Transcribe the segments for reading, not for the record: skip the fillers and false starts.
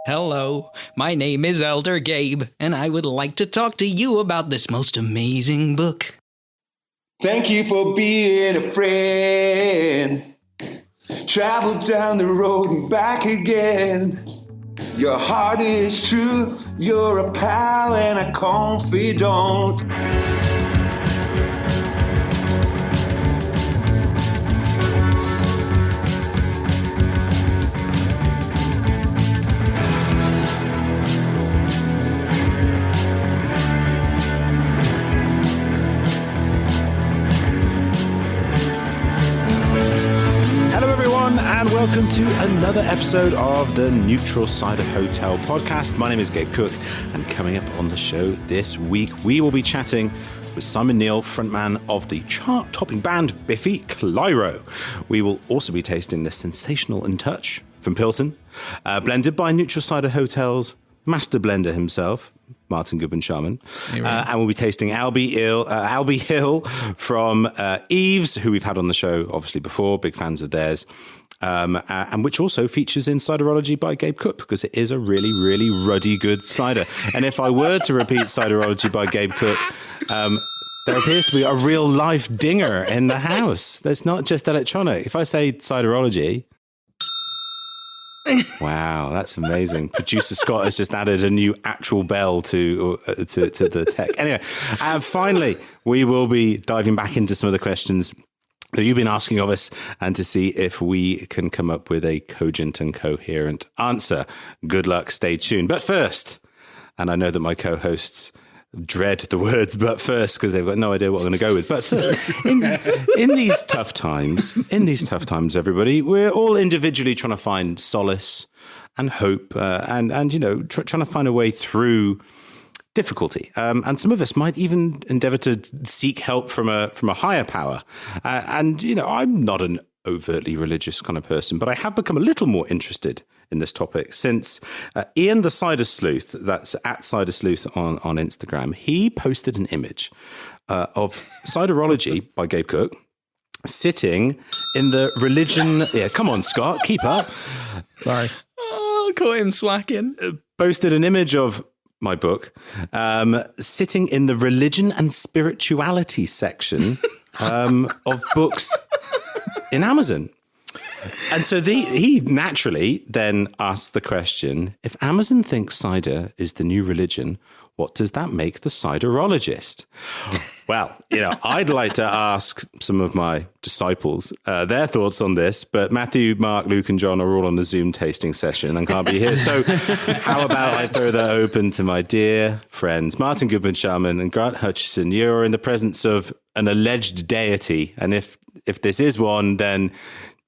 Hello, my name is Elder Gabe, and I would like to talk to you about this most amazing book. Thank you for being a friend. Travel down the road and back again. Your heart is true, you're a pal and a confidant. And welcome to another episode of the Neutral Cider Hotel podcast. My name is Gabe Cook, and coming up on the show this week, we will be chatting with Simon Neil, frontman of the chart-topping band Biffy, Clyro. We will also be tasting the sensational In Touch from Pilton, blended by Neutral Cider Hotel's master blender himself, Martin Goodman-Sharman. And we'll be tasting Albee Hill from Eves, who we've had on the show, obviously, before. Big fans of theirs. And which also features in Ciderology by Gabe Cook, because it is a really, really ruddy good cider. And if I were to repeat Ciderology by Gabe Cook, there appears to be a real life dinger in the house. That's not just electronic. If I say Ciderology... Wow, that's amazing. Producer Scott has just added a new actual bell to the tech. Anyway, finally, we will be diving back into some of the questions that you've been asking of us and to see if we can come up with a cogent and coherent answer. Good luck, stay tuned. But first, and I know that my co-hosts dread the words "but first" because they've got no idea what I'm going to go with. But first, in these tough times, everybody, we're all individually trying to find solace and hope, and you know, trying to find a way through difficulty. And some of us might even endeavor to seek help from a higher power. And you know, I'm not an overtly religious kind of person, but I have become a little more interested in this topic since Ian the Cider Sleuth, that's at Cider Sleuth on Instagram, he posted an image of Ciderology by Gabe Cook sitting in the religion... Yeah, come on, Scott, keep up. Sorry. Oh, caught him slacking. Posted an image of my book sitting in the religion and spirituality section of books in Amazon. And so he naturally then asked the question, if Amazon thinks cider is the new religion, what does that make the ciderologist? Well, you know, I'd like to ask some of my disciples their thoughts on this, but Matthew, Mark, Luke and John are all on the Zoom tasting session and can't be here. So how about I throw that open to my dear friends, Martin Goodman-Sharman and Grant Hutchison. You're in the presence of an alleged deity. And if this is one, then...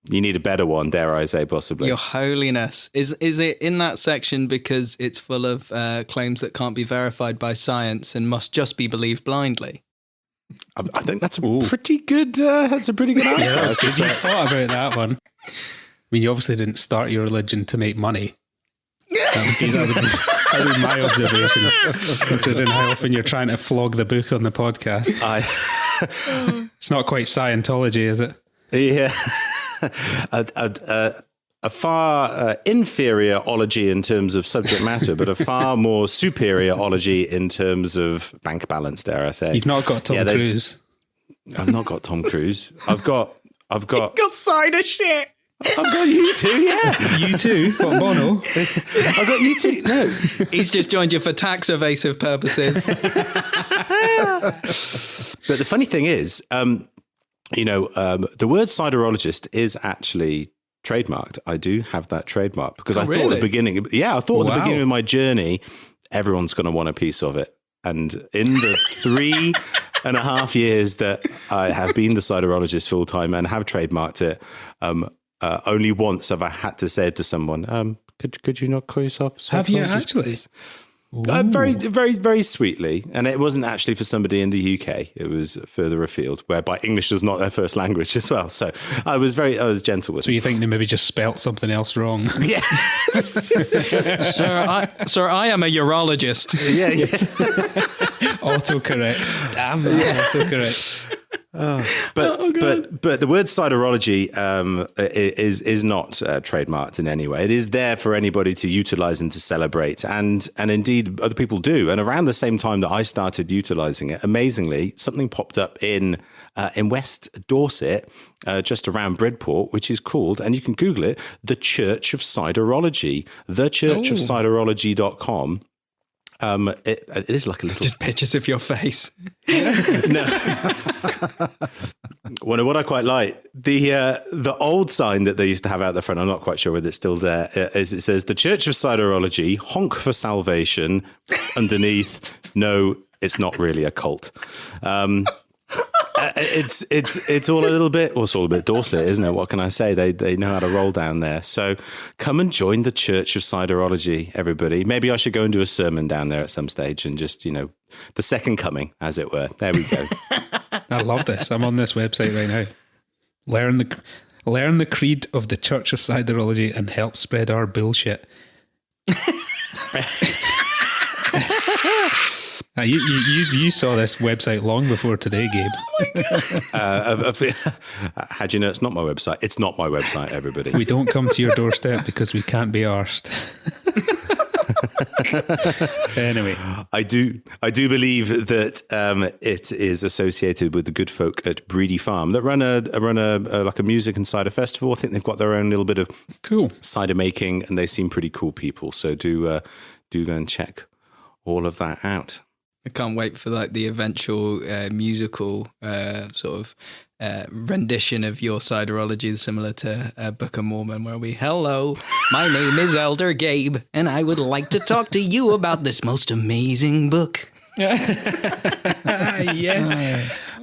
you need a better one, dare I say, possibly. Your Holiness. Is it in that section because it's full of claims that can't be verified by science and must just be believed blindly? I think that's a pretty good answer. Yeah, that's good. You thought about that one. I mean, you obviously didn't start your religion to make money. That would be my observation, considering how often you're trying to flog the book on the podcast. It's not quite Scientology, is it? Yeah. A far inferior ology in terms of subject matter, but a far more superior ology in terms of bank balance, dare I say. You've not got Tom Cruise. I've not got Tom Cruise. I've got You've got cider shit. I've got you two, yeah. You two? What, Bono? I've got you two. No. He's just joined you for tax evasive purposes. But the funny thing is, you know, the word ciderologist is actually trademarked. I do have that trademark because I thought at the beginning, at the beginning of my journey, everyone's going to want a piece of it. And in the 3.5 years that I have been the ciderologist full time and have trademarked it, only once have I had to say to someone, could you not call yourself? Have you actually? Please? Very, very, very sweetly. And it wasn't actually for somebody in the UK. It was further afield, whereby English is not their first language as well. So I was gentle with So you think they maybe just spelt something else wrong? Yeah. Sir, I am a urologist. Yeah. Autocorrect. Damn that, autocorrect. But the word ciderology is not trademarked in any way. It is there for anybody to utilize and to celebrate, and indeed other people do. And around the same time that I started utilizing it, amazingly, something popped up in West Dorset, just around Bridport, which is called, and you can Google it, the Church of Ciderology, thechurchofciderology.com. It is like a little... Just pictures of your face. No. Well, what I quite like, the old sign that they used to have out the front, I'm not quite sure whether it's still there, is it says, the Church of Ciderology, honk for salvation. Underneath, no, it's not really a cult. It's all a little bit, well, it's all a bit Dorset, isn't it? What can I say? They know how to roll down there. So come and join the Church of Ciderology, everybody. Maybe I should go and do a sermon down there at some stage and just, the second coming, as it were. There we go. I love this. I'm on this website right now. Learn the creed of the Church of Ciderology and help spread our bullshit. You saw this website long before today, Gabe. How do you know it's not my website? It's not my website, everybody. We don't come to your doorstep because we can't be arsed. Anyway, I do believe that it is associated with the good folk at Breedy Farm that run a like a music and cider festival. I think they've got their own little bit of cool cider making, and they seem pretty cool people. So do go and check all of that out. I can't wait for the eventual musical sort of rendition of your ciderology, similar to Book of Mormon, where hello, my name is Elder Gabe, and I would like to talk to you about this most amazing book. Yes.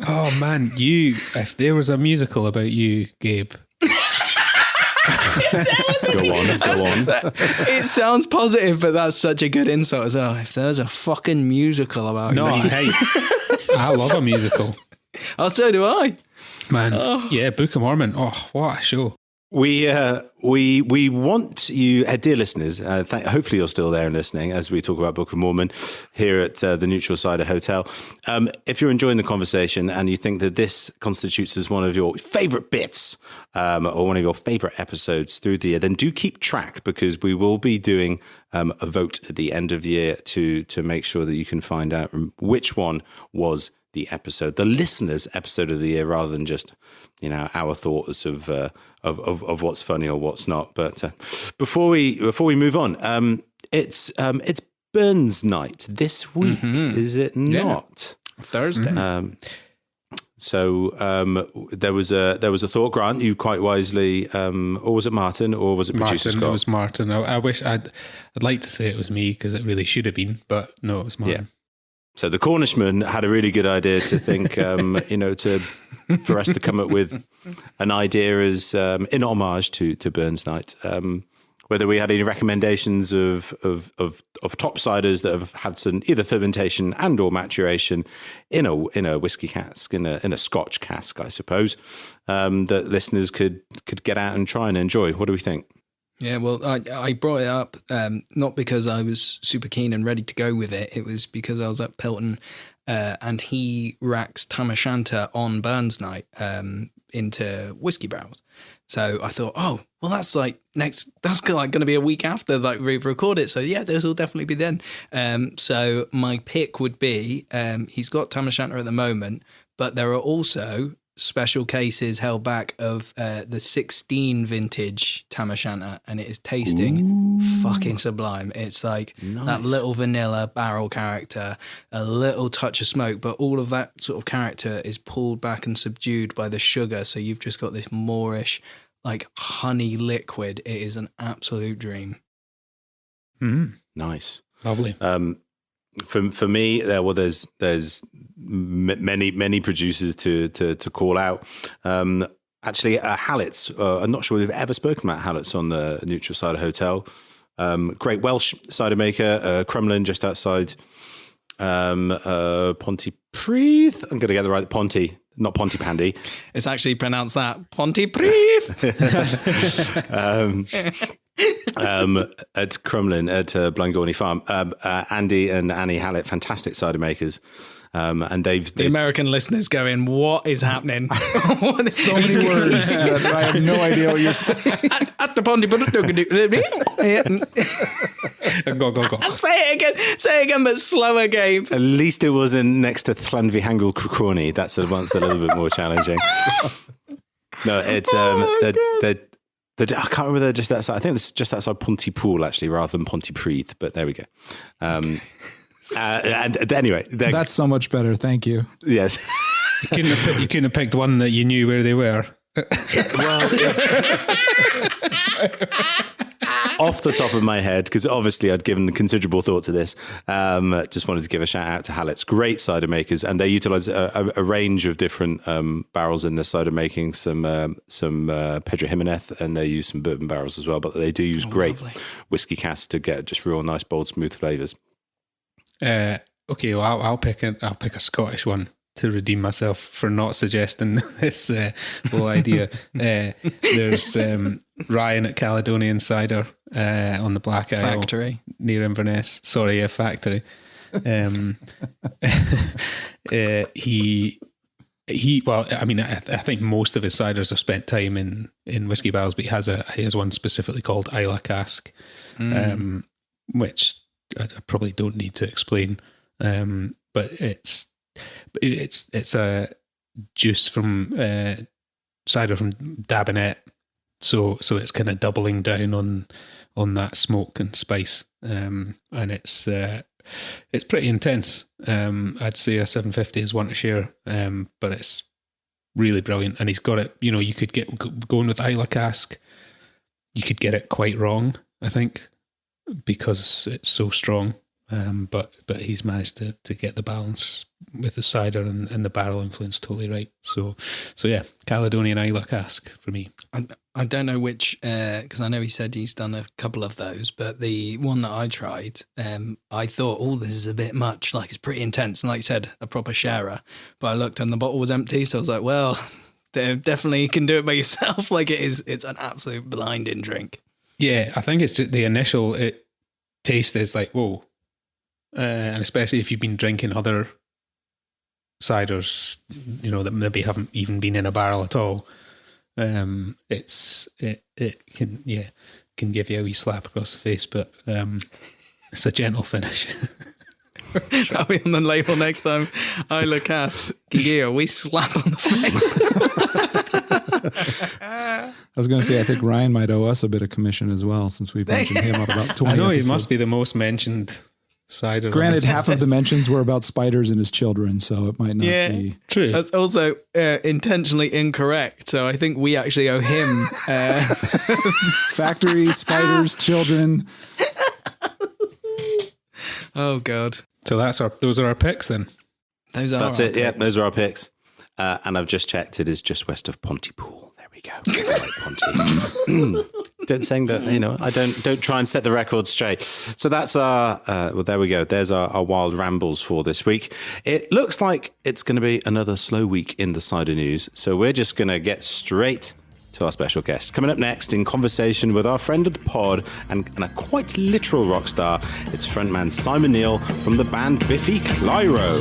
Oh man, if there was a musical about you, Gabe. Go on. It sounds positive, but that's such a good insult as well. If there's a fucking musical about me. Hey, I love a musical. Oh, so do I. Man, yeah, Book of Mormon. Oh, what a show. We want you, dear listeners, hopefully you're still there and listening as we talk about Book of Mormon here at the Neutral Cider Hotel. If you're enjoying the conversation and you think that this constitutes as one of your favourite bits or one of your favourite episodes through the year, then do keep track, because we will be doing a vote at the end of the year to make sure that you can find out which one was the listeners' episode of the year, rather than just our thoughts of what's funny or what's not. But before we move on, it's Burns night this week, is it not? Yeah. Thursday. So there was a thought, Grant. You quite wisely, or was it Martin, or was it producer Scott? It was Martin. I wish I'd like to say it was me, because it really should have been, but no, it was Martin. Yeah. So the Cornishman had a really good idea to think, for us to come up with an idea as in homage to Burns Night. Whether we had any recommendations of top ciders that have had some either fermentation and or maturation in a whiskey cask, in a Scotch cask, I suppose, that listeners could get out and try and enjoy. What do we think? Yeah, well, I brought it up not because I was super keen and ready to go with it. It was because I was at Pilton and he racks Tam O'Shanter on Burns Night into whiskey barrels. So I thought, oh, well, that's like going to be a week after we record it. So yeah, this will definitely be then. So my pick would be, he's got Tam O'Shanter at the moment, but there are also special cases held back of the 16 vintage Tam O'Shanter, and it is tasting fucking sublime. It's like that little vanilla barrel character, a little touch of smoke, but all of that sort of character is pulled back and subdued by the sugar, so you've just got this moorish, like honey liquid. It is an absolute dream. Nice. Lovely. For me, there's many producers to call out. Actually, Hallett's. I'm not sure we've ever spoken about Hallett's on the Neutral Cider Hotel. Great Welsh cider maker, Crumlin, just outside Pontypridd. I'm going to get the right Ponty, not Pontypandy. It's actually pronounced that Pontypridd. At Crumlin at Blangorney Farm. Andy and Annie Hallett, fantastic cider makers. And the American listeners going, what is happening? So many words that I have no idea what you're saying. At the Ponty. Go. Say it again, but slower, Gabe. At least it wasn't next to Llanvi Hangul Crwcrwni. That's the one's a little bit more challenging. No, it's I can't remember. They're just outside. I think it's just outside Pontypool, actually, rather than Pontypridd. But there we go. And anyway, that's so much better. Thank you. Yes, you couldn't have picked one that you knew where they were. Well, off the top of my head, because obviously I'd given considerable thought to this, just wanted to give a shout out to Hallett's, great cider makers, and they utilize a range of different barrels in their cider making, some Pedro Jimenez, and they use some bourbon barrels as well, but they do use great whiskey casks to get just real nice, bold, smooth flavors. Okay, well, I'll pick a Scottish one to redeem myself for not suggesting this whole idea. There's Ryan at Caledonian Cider on the Black Isle Factory near Inverness. Sorry, Factory. He well, I mean, I think most of his ciders have spent time in whiskey barrels, but he has one specifically called Isla Cask, which I probably don't need to explain. But it's a juice from cider from Dabinet, so it's kind of doubling down on that smoke and spice, and it's pretty intense. I'd say a 750 is one to share, but it's really brilliant, and he's got it. You know, you could get going with Isla Cask, you could get it quite wrong, I think, because it's so strong. But he's managed to get the balance with the cider and the barrel influence totally right. So yeah, Caledonian Isla Cask for me. I don't know which, because I know he said he's done a couple of those, but the one that I tried, I thought, this is a bit much, like it's pretty intense, and like you said, a proper sharer. But I looked and the bottle was empty, so I was like, well, definitely can do it by yourself. Like it's an absolute blinding drink. Yeah, I think it's the initial taste is like, whoa. And especially if you've been drinking other ciders, you know, that maybe haven't even been in a barrel at all, it can give you a wee slap across the face, but it's a gentle finish. That'll be on the label next time. Isla Cask can give you a wee slap on the face. I was going to say, I think Ryan might owe us a bit of commission as well, since we've mentioned him about 20 I know episodes. He must be the most mentioned cider. Granted, half of the mentions were about spiders and his children, so it might not be true. That's also intentionally incorrect. So I think we actually owe him factory, spiders, children. Oh God! So those are our picks then. That's it. Yeah, those are our picks. And I've just checked; it is just west of Pontypool. There we go. Ponty. Don't saying that, you know, I don't try and set the record straight. So that's our well, there we go. There's our wild rambles for this week. It looks like it's going to be another slow week in the cider news. So we're just going to get straight to our special guest. Coming up next, in conversation with our friend of the pod and a quite literal rock star, it's frontman Simon Neil from the band Biffy Clyro.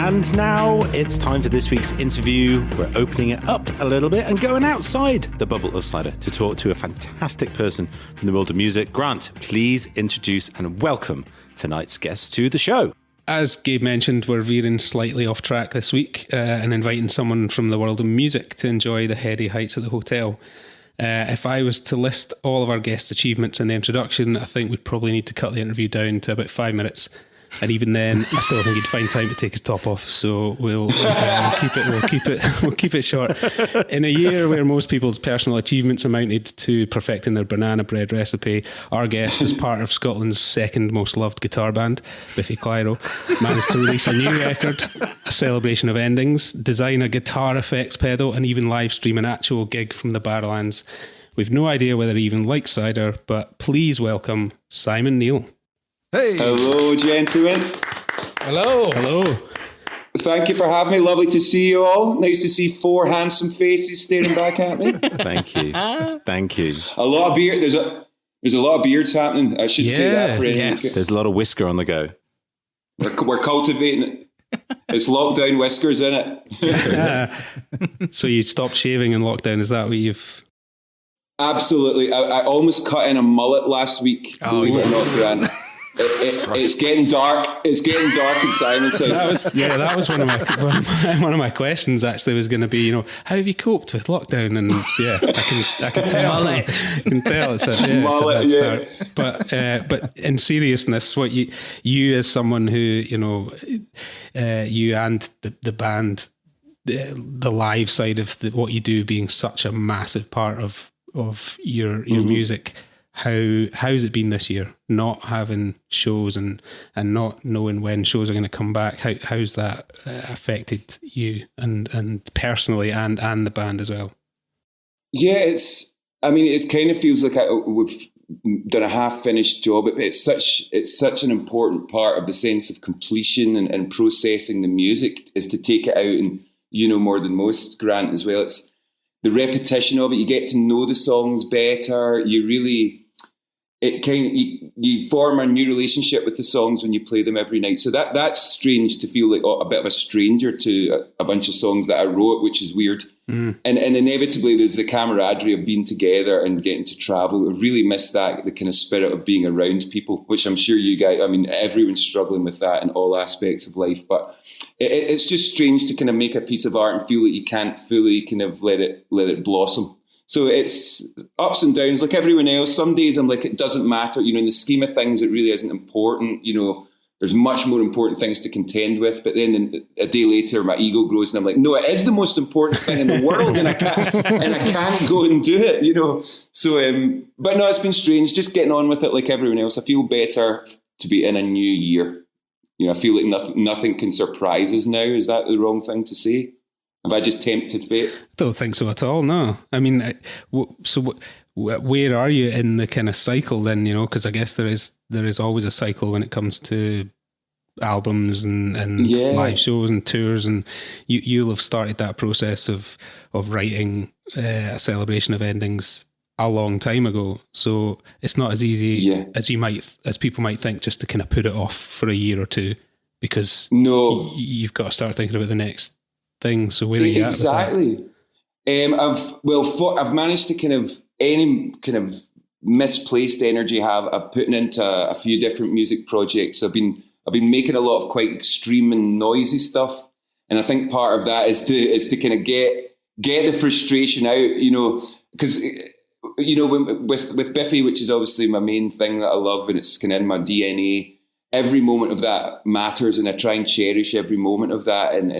And now it's time for this week's interview. We're opening it up a little bit and going outside the bubble of cider to talk to a fantastic person from the world of music. Grant, please introduce and welcome tonight's guest to the show. As Gabe mentioned, we're veering slightly off track this week and inviting someone from the world of music to enjoy the heady heights of the hotel. If I was to list all of our guest achievements in the introduction, I think we'd probably need to cut the interview down to about 5 minutes. And even then, I still think he'd find time to take his top off. So we'll keep it short. In a year where most people's personal achievements amounted to perfecting their banana bread recipe, our guest, as part of Scotland's second most loved guitar band, Biffy Clyro, managed to release a new record, a celebration of endings, design a guitar effects pedal, and even live stream an actual gig from the Barrowlands. We've no idea whether he even likes cider, but please welcome Simon Neil. Hey. Hello, gentlemen. Hello. Hello. Thank you for having me. Lovely to see you all. Nice to see 4 handsome faces staring back at me. Thank you. Thank you. A lot of beard. There's a lot of beards happening. I should say that for anyone. Yes. There's a lot of whisker on the go. We're cultivating it. It's lockdown whiskers, isn't it? So you stopped shaving in lockdown. Is that what you've... Absolutely. I almost cut in a mullet last week. Believe it or not, Grant. It's getting dark. It's getting dark in Simon's house. That was one of my questions. Actually, was going to be, how have you coped with lockdown? And I can tell. Mullet. I can tell it's a Mullet, start. But in seriousness, what you as someone who you and the band, the live side of what you do being such a massive part of your music. How's it been this year? Not having shows and not knowing when shows are going to come back. How's that affected you and personally and the band as well? Yeah, it kind of feels like we've done a half-finished job, but it's such an important part of the sense of completion and processing the music is to take it out, and more than most, Grant, as well. It's the repetition of it. You get to know the songs better. You form a new relationship with the songs when you play them every night. So that's strange to feel like a bit of a stranger to a bunch of songs that I wrote, which is weird. And inevitably there's the camaraderie of being together and getting to travel. I really miss that, the kind of spirit of being around people, which I'm sure you guys, everyone's struggling with that in all aspects of life. But it's just strange to kind of make a piece of art and feel that you can't fully kind of let it blossom. So it's ups and downs like everyone else. Some days I'm like, it doesn't matter. In the scheme of things, it really isn't important. There's much more important things to contend with. But then a day later, my ego grows and I'm like, no, it is the most important thing in the world and I can't go and do it, So, but no, it's been strange just getting on with it like everyone else. I feel better to be in a new year. I feel like nothing can surprise us now. Is that the wrong thing to say? Have I just tempted fate? I don't think so at all, no. Where are you in the kind of cycle then, Because I guess there is always a cycle when it comes to albums and live shows and tours, and you'll have started that process of writing a celebration of endings a long time ago. So it's not as easy as people might think, just to kind of put it off for a year or two, because you've got to start thinking about the next thing. So where are you exactly? I've managed to kind of any kind of misplaced energy I've put into a few different music projects. I've been making a lot of quite extreme and noisy stuff, and I think part of that is to kind of get the frustration out, because with Biffy, which is obviously my main thing that I love, and it's kind of in my DNA. Every moment of that matters, and I try and cherish every moment of that, and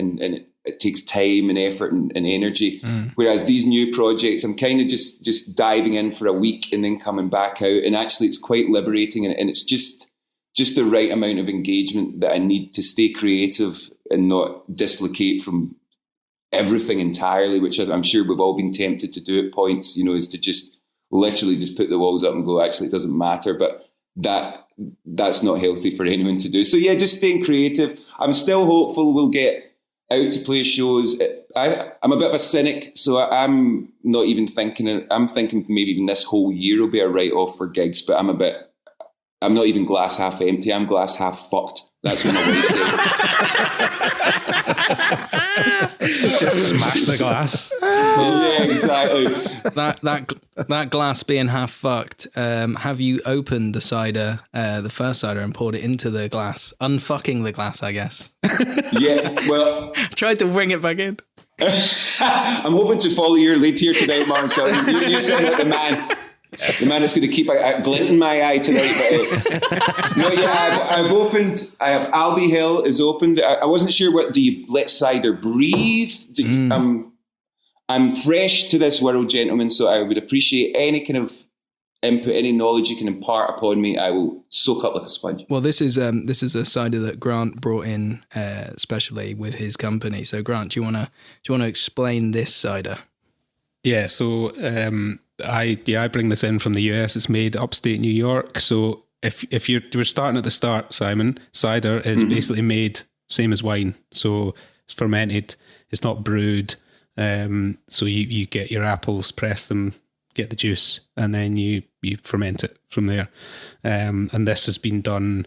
it takes time and effort and energy. Whereas these new projects, I'm kind of just diving in for a week and then coming back out, and actually it's quite liberating, and it's just the right amount of engagement that I need to stay creative and not dislocate from everything entirely, which I'm sure we've all been tempted to do at points, is to just literally just put the walls up and go, actually it doesn't matter, but that's not healthy for anyone to do. So yeah, just staying creative. I'm still hopeful we'll get out to play shows. I'm a bit of a cynic, so I'm not even thinking. I'm thinking maybe even this whole year will be a write-off for gigs. But I'm not even glass half empty. I'm glass half fucked. That's what my wife says. Just smash the glass. Yeah, exactly. That glass being half fucked. Have you opened the cider, the first cider, and poured it into the glass, unfucking the glass? I guess. Yeah. Well, tried to bring it back in. I'm hoping to follow your lead here today, Martin. So you sound like the man. The man is going to keep a glint in my eye tonight. But, no, yeah, I've opened. I have Albee Hill is opened. I wasn't sure do you let cider breathe? I'm fresh to this world, gentlemen, so I would appreciate any kind of input, any knowledge you can impart upon me. I will soak up like a sponge. Well, this is a cider that Grant brought in especially with his company. So, Grant, do you want to explain this cider? Yeah, so I bring this in from the US. It's made upstate New York. So if we're starting at the start, Simon, cider is basically made same as wine. So it's fermented. It's not brewed. So you get your apples, press them, get the juice, and then you ferment it from there. And this has been done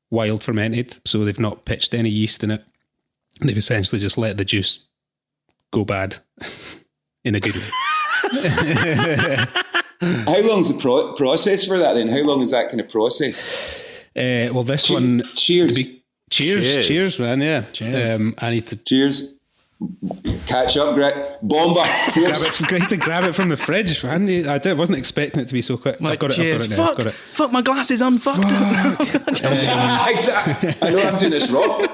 wild fermented, so they've not pitched any yeast in it. They've essentially just let the juice go bad in a good way. How long's the process for that then? How long is that kind of process? Well, this one... Cheers. Cheers, man, yeah. Cheers. I need to... Cheers. Catch up, Greg. Bomba. It's great to grab it from the fridge, man. I wasn't expecting it to be fuck, my glass is unfucked. Exactly. I know I'm doing this wrong.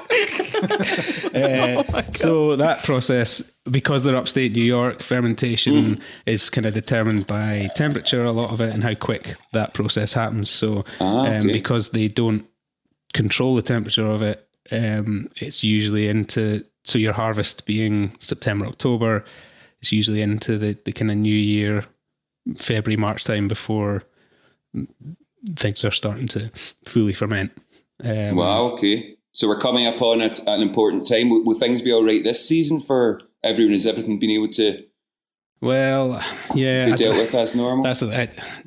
So that process, because they're upstate New York, fermentation is kind of determined by temperature, a lot of it, and how quick that process happens. So because they don't control the temperature of it, it's usually into... So your harvest being September, October, it's usually into the kind of New Year, February, March time before things are starting to fully ferment. Wow, okay. So we're coming up on an important time. Will things be all right this season for everyone? Has everything been able to Well, yeah. be dealt with as normal? That's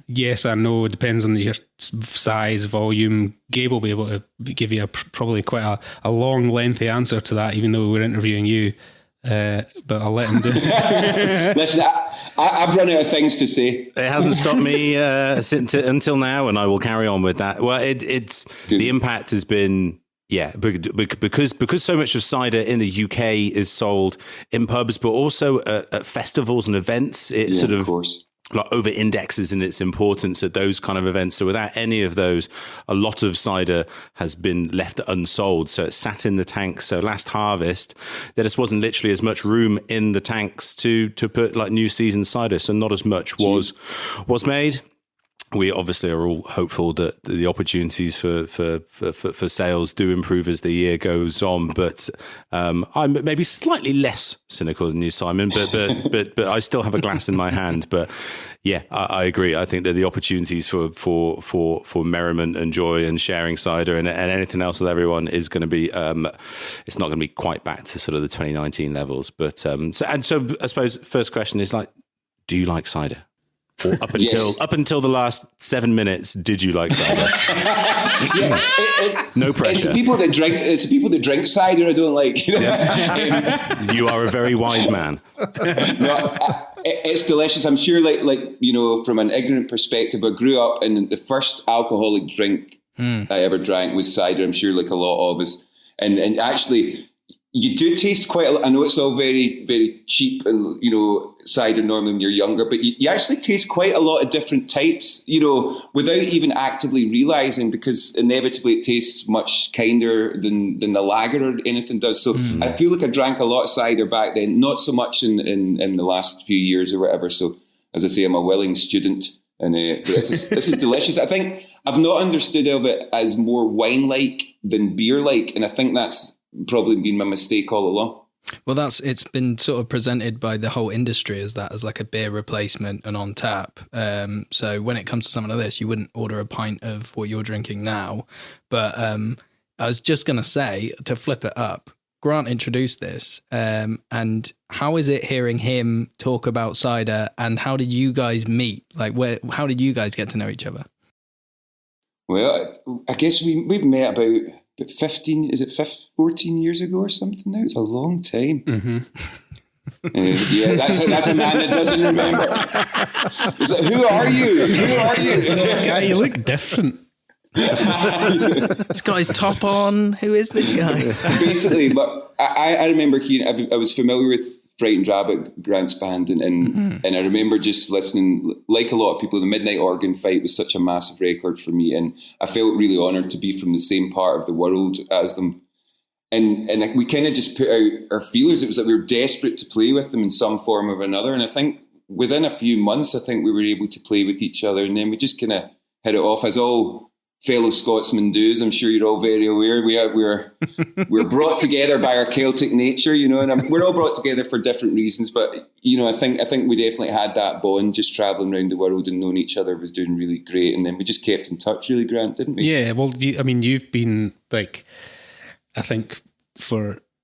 yes and no. It depends on your size, volume. Gabe will be able to give you probably quite a long, lengthy answer to that, even though we're interviewing you. But I'll let him do it. Listen, I've run out of things to say. It hasn't stopped me until now, and I will carry on with that. Well, it's the impact has been... Yeah, because so much of cider in the UK is sold in pubs, but also at festivals and events. It sort of like over indexes in its importance at those kind of events. So without any of those, a lot of cider has been left unsold. So it sat in the tanks. So last harvest, there just wasn't literally as much room in the tanks to put like new season cider. So not as much was made. We obviously are all hopeful that the opportunities for sales do improve as the year goes on. But I'm maybe slightly less cynical than you, Simon. But I still have a glass in my hand. But yeah, I agree. I think that the opportunities for merriment and joy and sharing cider and anything else with everyone is going to be it's not going to be quite back to sort of the 2019 levels. But so I suppose first question is like, do you like cider? Or up until the last 7 minutes, did you like cider? No pressure. It's the people that drink cider I don't like. You are a very wise man. It's delicious. I'm sure, like from an ignorant perspective, I grew up and the first alcoholic drink I ever drank was cider. I'm sure, like a lot of us, and actually. You do taste quite a lot. I know it's all very, very cheap and, cider normally when you're younger, but you actually taste quite a lot of different types, without even actively realising, because inevitably it tastes much kinder than the lager or anything does. So I feel like I drank a lot of cider back then, not so much in the last few years or whatever. So as I say, I'm a willing student. And this is delicious. I think I've not understood of it as more wine-like than beer-like, and I think that's probably been my mistake all along. Well, it's been sort of presented by the whole industry as like a beer replacement and on tap. So when it comes to something like this, you wouldn't order a pint of what you're drinking now. But I was just going to say, to flip it up, Grant introduced this. And how is it hearing him talk about cider, and how did you guys meet? Like, how did you guys get to know each other? Well, I guess we've met about 14 years ago or something now? It's a long time. Mm-hmm. Yeah, that's a man that doesn't remember. It's like, who are you? This guy, you look different. This guy's top on. Who is this guy? Basically, but I remember I was familiar with Frightened Rabbit, Grant's band, and I remember just listening, like a lot of people, the Midnight Organ Fight was such a massive record for me, and I felt really honoured to be from the same part of the world as them. And we kind of just put out our feelers. It was like we were desperate to play with them in some form or another, and I think within a few months, I think we were able to play with each other, and then we just kind of hit it off, as all fellow Scotsmen do, as I'm sure you're all very aware. We're brought together by our Celtic nature, and we're all brought together for different reasons. But I think we definitely had that bond. Just traveling around the world and knowing each other was doing really great, and then we just kept in touch, really, Grant, didn't we? Yeah, well, you've been like, I think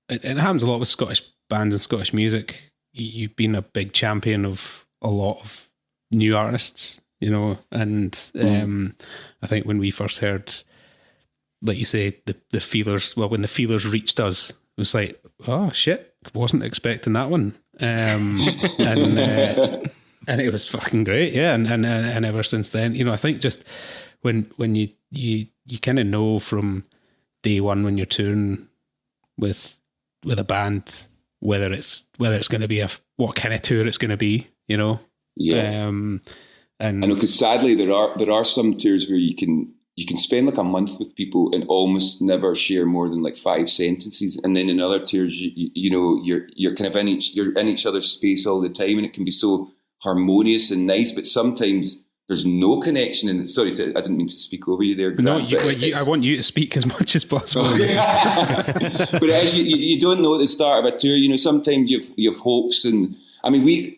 it happens a lot with Scottish bands and Scottish music. You've been a big champion of a lot of new artists, you know, and I think when we first heard, like you say, the feelers, well, when the feelers reached us, it was like, oh shit, wasn't expecting that one. And it was fucking great, yeah. And ever since then, you know, I think just when you kind of know from day one when you're touring with a band whether it's going to be what kind of tour it's going to be, you know. Yeah. And I know, because sadly there are some tours where you can spend like a month with people and almost never share more than like 5 sentences, and then in other tours you know you're kind of in each other's space all the time, and it can be so harmonious and nice, but sometimes there's no connection. And sorry, I didn't mean to speak over you there, Grant. No, I want you to speak as much as possible. Okay. But as you don't know at the start of a tour, you know, sometimes you have hopes, and I mean,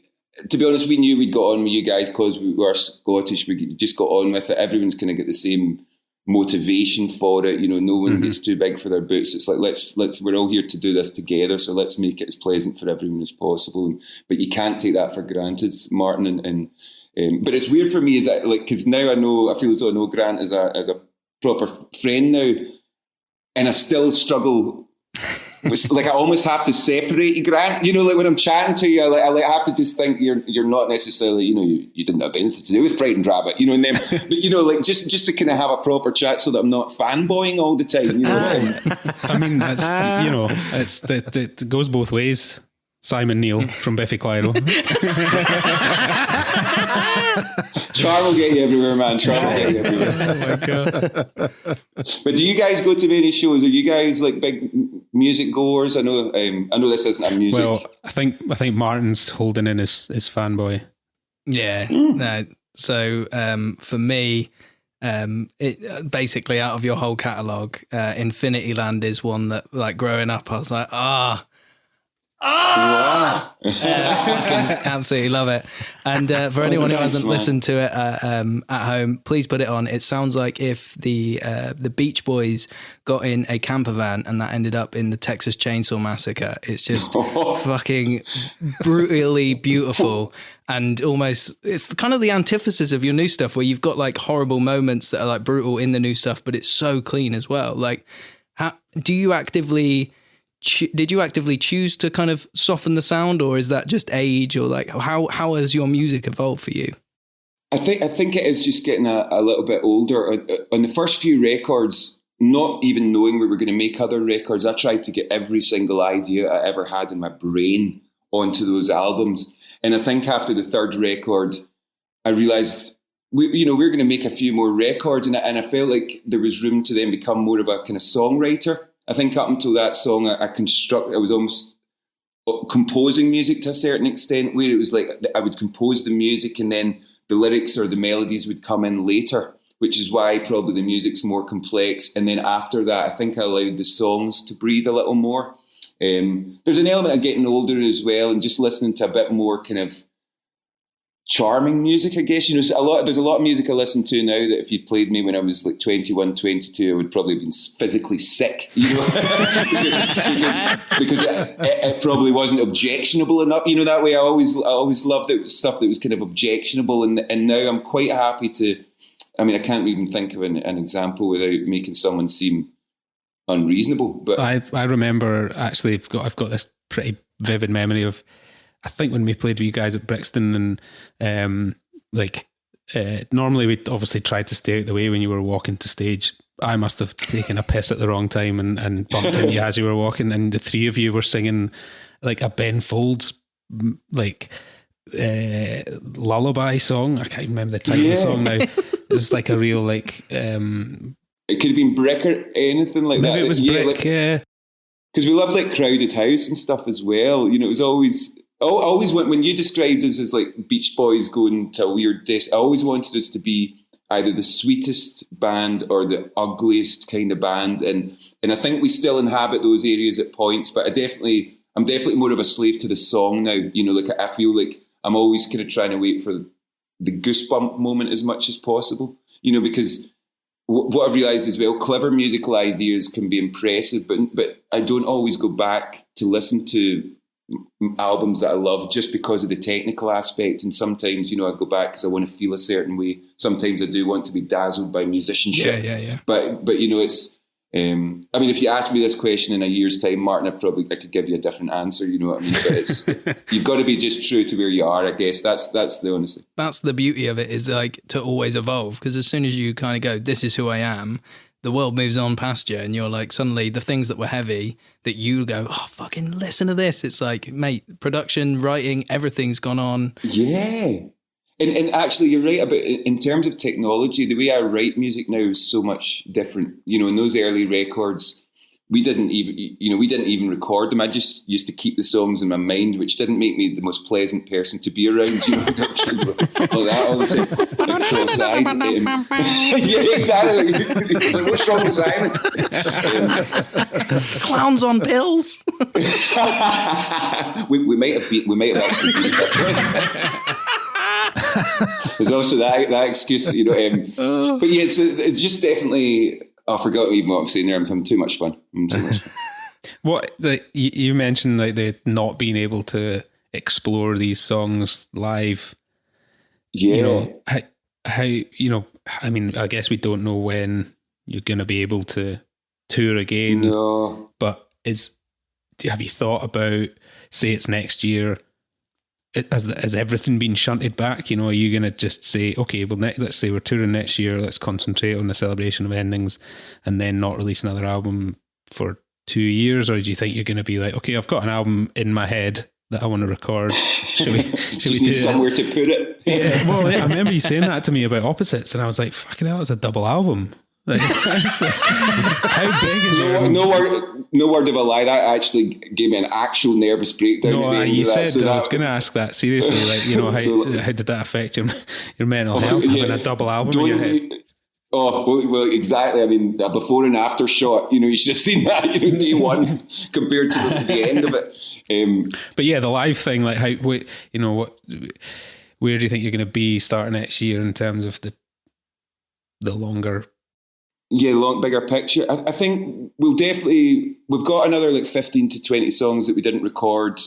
to be honest, we knew we'd got on with you guys because we were Scottish. We just got on with it. Everyone's going to get the same motivation for it. You know, no one gets too big for their boots. It's like, let's we're all here to do this together, so let's make it as pleasant for everyone as possible. But you can't take that for granted, Martin. And but it's weird for me, is that, like, because now I feel as though I know Grant as a proper friend now, and I still struggle. It's like I almost have to separate you, Grant. You know, like when I'm chatting to you, I have to just think you're not necessarily, you know, you didn't have anything to do with Pride and Rabbit, you know, and then, but you know, like just to kind of have a proper chat so that I'm not fanboying all the time. You know, I mean, that's, you know, it goes both ways. Simon Neil from Biffy Clyro. Charm will get you everywhere, man. Charm will get you everywhere. Oh my God. But do you guys go to many shows? Are you guys like big music goers? I know this isn't a music. Well, I think Martin's holding in his fanboy. Yeah. No. So for me, it basically out of your whole catalogue, Infinity Land is one that, like, growing up, I was like, Wow. absolutely love it. And for anyone who hasn't listened to it at home, please put it on. It sounds like if the Beach Boys got in a camper van and that ended up in the Texas Chainsaw Massacre. It's just fucking brutally beautiful, and almost, it's kind of the antithesis of your new stuff, where you've got like horrible moments that are like brutal in the new stuff, but it's so clean as well. Like, did you actively choose to kind of soften the sound, or is that just age, or like how has your music evolved for you? I think it is just getting a little bit older. On the first few records, not even knowing we were going to make other records, I tried to get every single idea I ever had in my brain onto those albums. And I think after the third record, I realised we're going to make a few more records, and I felt like there was room to then become more of a kind of songwriter. I think up until that song, I was almost composing music to a certain extent, where it was like I would compose the music and then the lyrics or the melodies would come in later, which is why probably the music's more complex. And then after that, I think I allowed the songs to breathe a little more. There's an element of getting older as well, and just listening to a bit more kind of charming music, I guess. You know, there's a lot of music I listen to now that if you'd played me when I was like 21, 22, I would probably have been physically sick, you know, because it probably wasn't objectionable enough. You know, that way I always loved it, stuff that was kind of objectionable, and now I'm quite happy to. I mean, I can't even think of an example without making someone seem unreasonable. But I remember, actually, I've got this pretty vivid memory of, I think when we played with you guys at Brixton, and normally we'd obviously try to stay out the way when you were walking to stage. I must have taken a piss at the wrong time and bumped into you as you were walking, and the three of you were singing like a Ben Folds like lullaby song. I can't remember the title of the song now. It was like a real like it could have been Brick or anything like that. Maybe it was Brick, yeah. Because we loved like Crowded House and stuff as well. You know, it was always when you described us as like Beach Boys going to a weird desk, I always wanted us to be either the sweetest band or the ugliest kind of band, and I think we still inhabit those areas at points. But I'm definitely more of a slave to the song now. You know, like I feel like I'm always kind of trying to wait for the goosebump moment as much as possible. You know, because what I've realised as well, clever musical ideas can be impressive, but I don't always go back to listen to albums that I love just because of the technical aspect. And sometimes, I go back because I want to feel a certain way. Sometimes I do want to be dazzled by musicianship. Yeah. But it's. I mean, if you ask me this question in a year's time, Martin, I could give you a different answer. You know what I mean? But it's you've got to be just true to where you are. I guess that's the honesty. That's the beauty of it, is like to always evolve. Because as soon as you kind of go, this is who I am, the world moves on past you, and you're like, suddenly the things that were heavy that you go, oh, fucking listen to this. It's like, mate, production, writing, everything's gone on. Yeah. And actually, you're right about in terms of technology. The way I write music now is so much different. In those early records, we didn't even record them. I just used to keep the songs in my mind, which didn't make me the most pleasant person to be around. Like that all the time. Like cross-eyed. Yeah, exactly. It's like, what's wrong with Simon? Clowns on pills. we might have actually beat that. There's also that excuse, but yeah, it's just definitely. I forgot even what I'm saying there. I'm having too much fun. What you mentioned, like the not being able to explore these songs live. Yeah. How I mean, I guess we don't know when you're going to be able to tour again. No. But have you thought about, say it's next year? Has everything been shunted back? Are you going to just say, okay, well, let's say we're touring next year, let's concentrate on the celebration of endings and then not release another album for 2 years? Or do you think you're going to be like, okay, I've got an album in my head that I want to record. Should we do somewhere to put it? Yeah, well, I remember you saying that to me about Opposites, and I was like, fucking hell, it's a double album. Like, how big is it? No word of a lie. That actually gave me an actual nervous breakdown. No, you said I was going to ask that seriously. Like, how did that affect your mental health, having a double album in your head? Oh, well, exactly. I mean, a before and after shot, you should have seen that, day one compared to the end of it. But yeah, the live thing, like how, where do you think you're going to be starting next year in terms of the longer? Yeah, bigger picture. I think we've got another like 15 to 20 songs that we didn't record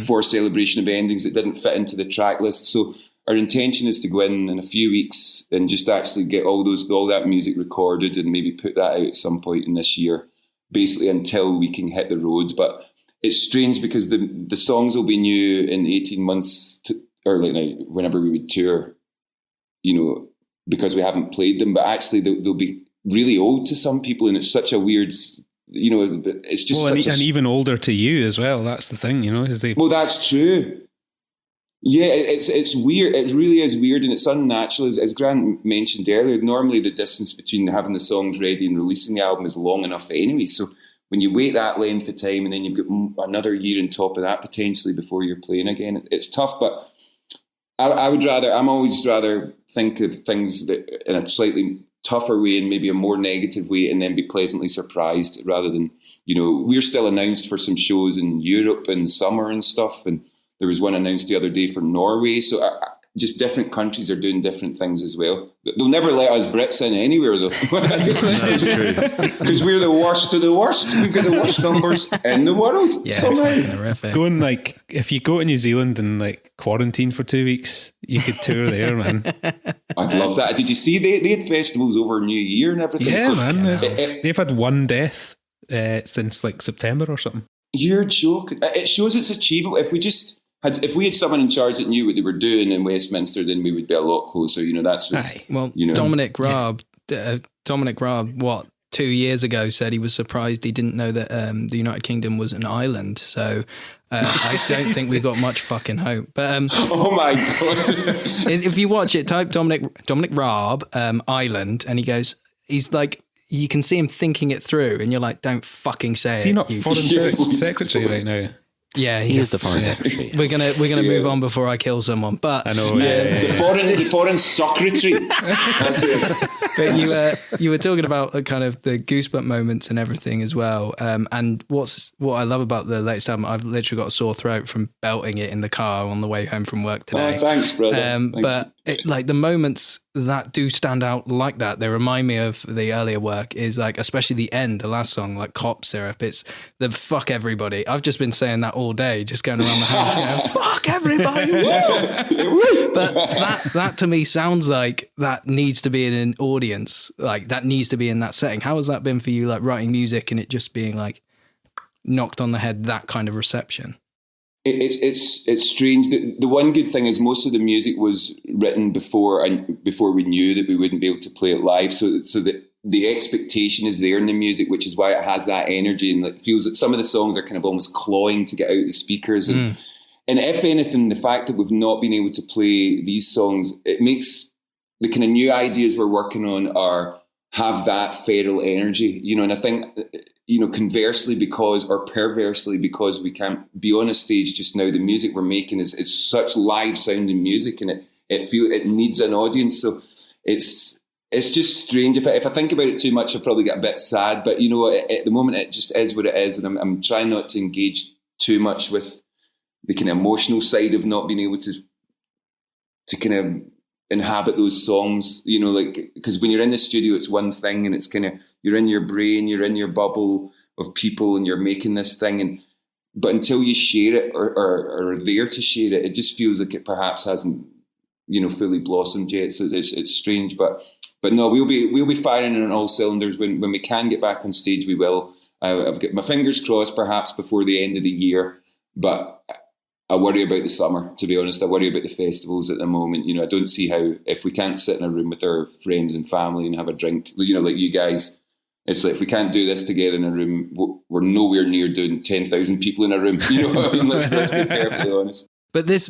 for Celebration of Endings that didn't fit into the track list. So our intention is to go in a few weeks and just actually get all that music recorded and maybe put that out at some point in this year, basically until we can hit the road. But it's strange because the songs will be new in 18 months or like now, whenever we would tour, because we haven't played them, but actually they'll be really old to some people, and it's such a weird, it's just and even older to you as well. That's the thing, Well, that's true. Yeah, it's weird. It really is weird, and it's unnatural. As Grant mentioned earlier, normally the distance between having the songs ready and releasing the album is long enough anyway. So when you wait that length of time, and then you've got another year on top of that potentially before you're playing again, it's tough. But I'm always rather think of things that in a slightly tougher way and maybe a more negative way, and then be pleasantly surprised rather than, we're still announced for some shows in Europe in summer and stuff. And there was one announced the other day for Norway. So just different countries are doing different things as well. They'll never let us Brits in anywhere though. That's true. Because we're the worst of the worst. We've got the worst numbers in the world. Yeah, it's horrific. Going if you go to New Zealand and quarantine for 2 weeks, you could tour there, man. I'd love that. Did you see they had festivals over New Year and everything? Yeah, man. They've had one death since September or something. You're joking. It shows it's achievable. If we had someone in charge that knew what they were doing in Westminster, then we would be a lot closer. That's what's... Well, Dominic Raab, 2 years ago said he was surprised he didn't know that the United Kingdom was an island. So I don't think we've got much fucking hope. But oh my God. If you watch it, type Dominic Raab, island, and he's like, you can see him thinking it through, and you're like, don't fucking say it. Is he not foreign secretary right now? Yeah, he is the foreign secretary. We're gonna move on before I kill someone. But I know. The foreign secretary. That's it. But you were talking about kind of the goosebump moments and everything as well. And what I love about the latest album, I've literally got a sore throat from belting it in the car on the way home from work today. Oh, thanks, brother. But like the moments that do stand out like that, they remind me of the earlier work, is like, especially the end, the last song, like Cop Syrup. It's the fuck everybody. I've just been saying that all day, just going around the house going, fuck everybody. But that to me sounds like that needs to be in an audience, like that needs to be in that setting. How has that been for you, like writing music and it just being like knocked on the head, that kind of reception? It's strange. The one good thing is most of the music was written before we knew that we wouldn't be able to play it live. So the expectation is there in the music, which is why it has that energy, and it feels that some of the songs are kind of almost clawing to get out the speakers. And if anything, the fact that we've not been able to play these songs, it makes the kind of new ideas we're working on have that feral energy, and I think, conversely or perversely, because we can't be on a stage just now, the music we're making is such live sounding music, and it needs an audience. So it's just strange. If I think about it too much, I'll probably get a bit sad, but at the moment it just is what it is. And I'm trying not to engage too much with the kind of emotional side of not being able to kind of inhabit those songs, because when you're in the studio, it's one thing, and it's kind of, you're in your brain, you're in your bubble of people, and you're making this thing, but until you share it or are there to share it, it just feels like it perhaps hasn't, fully blossomed yet. So it's strange, but no, we'll be firing on all cylinders when we can get back on stage. We will. I've got my fingers crossed, perhaps before the end of the year, but I worry about the summer, to be honest. I worry about the festivals at the moment. I don't see how, if we can't sit in a room with our friends and family and have a drink, like you guys, it's like, if we can't do this together in a room, we're nowhere near doing 10,000 people in a room. You know what I mean? Let's be perfectly honest. But this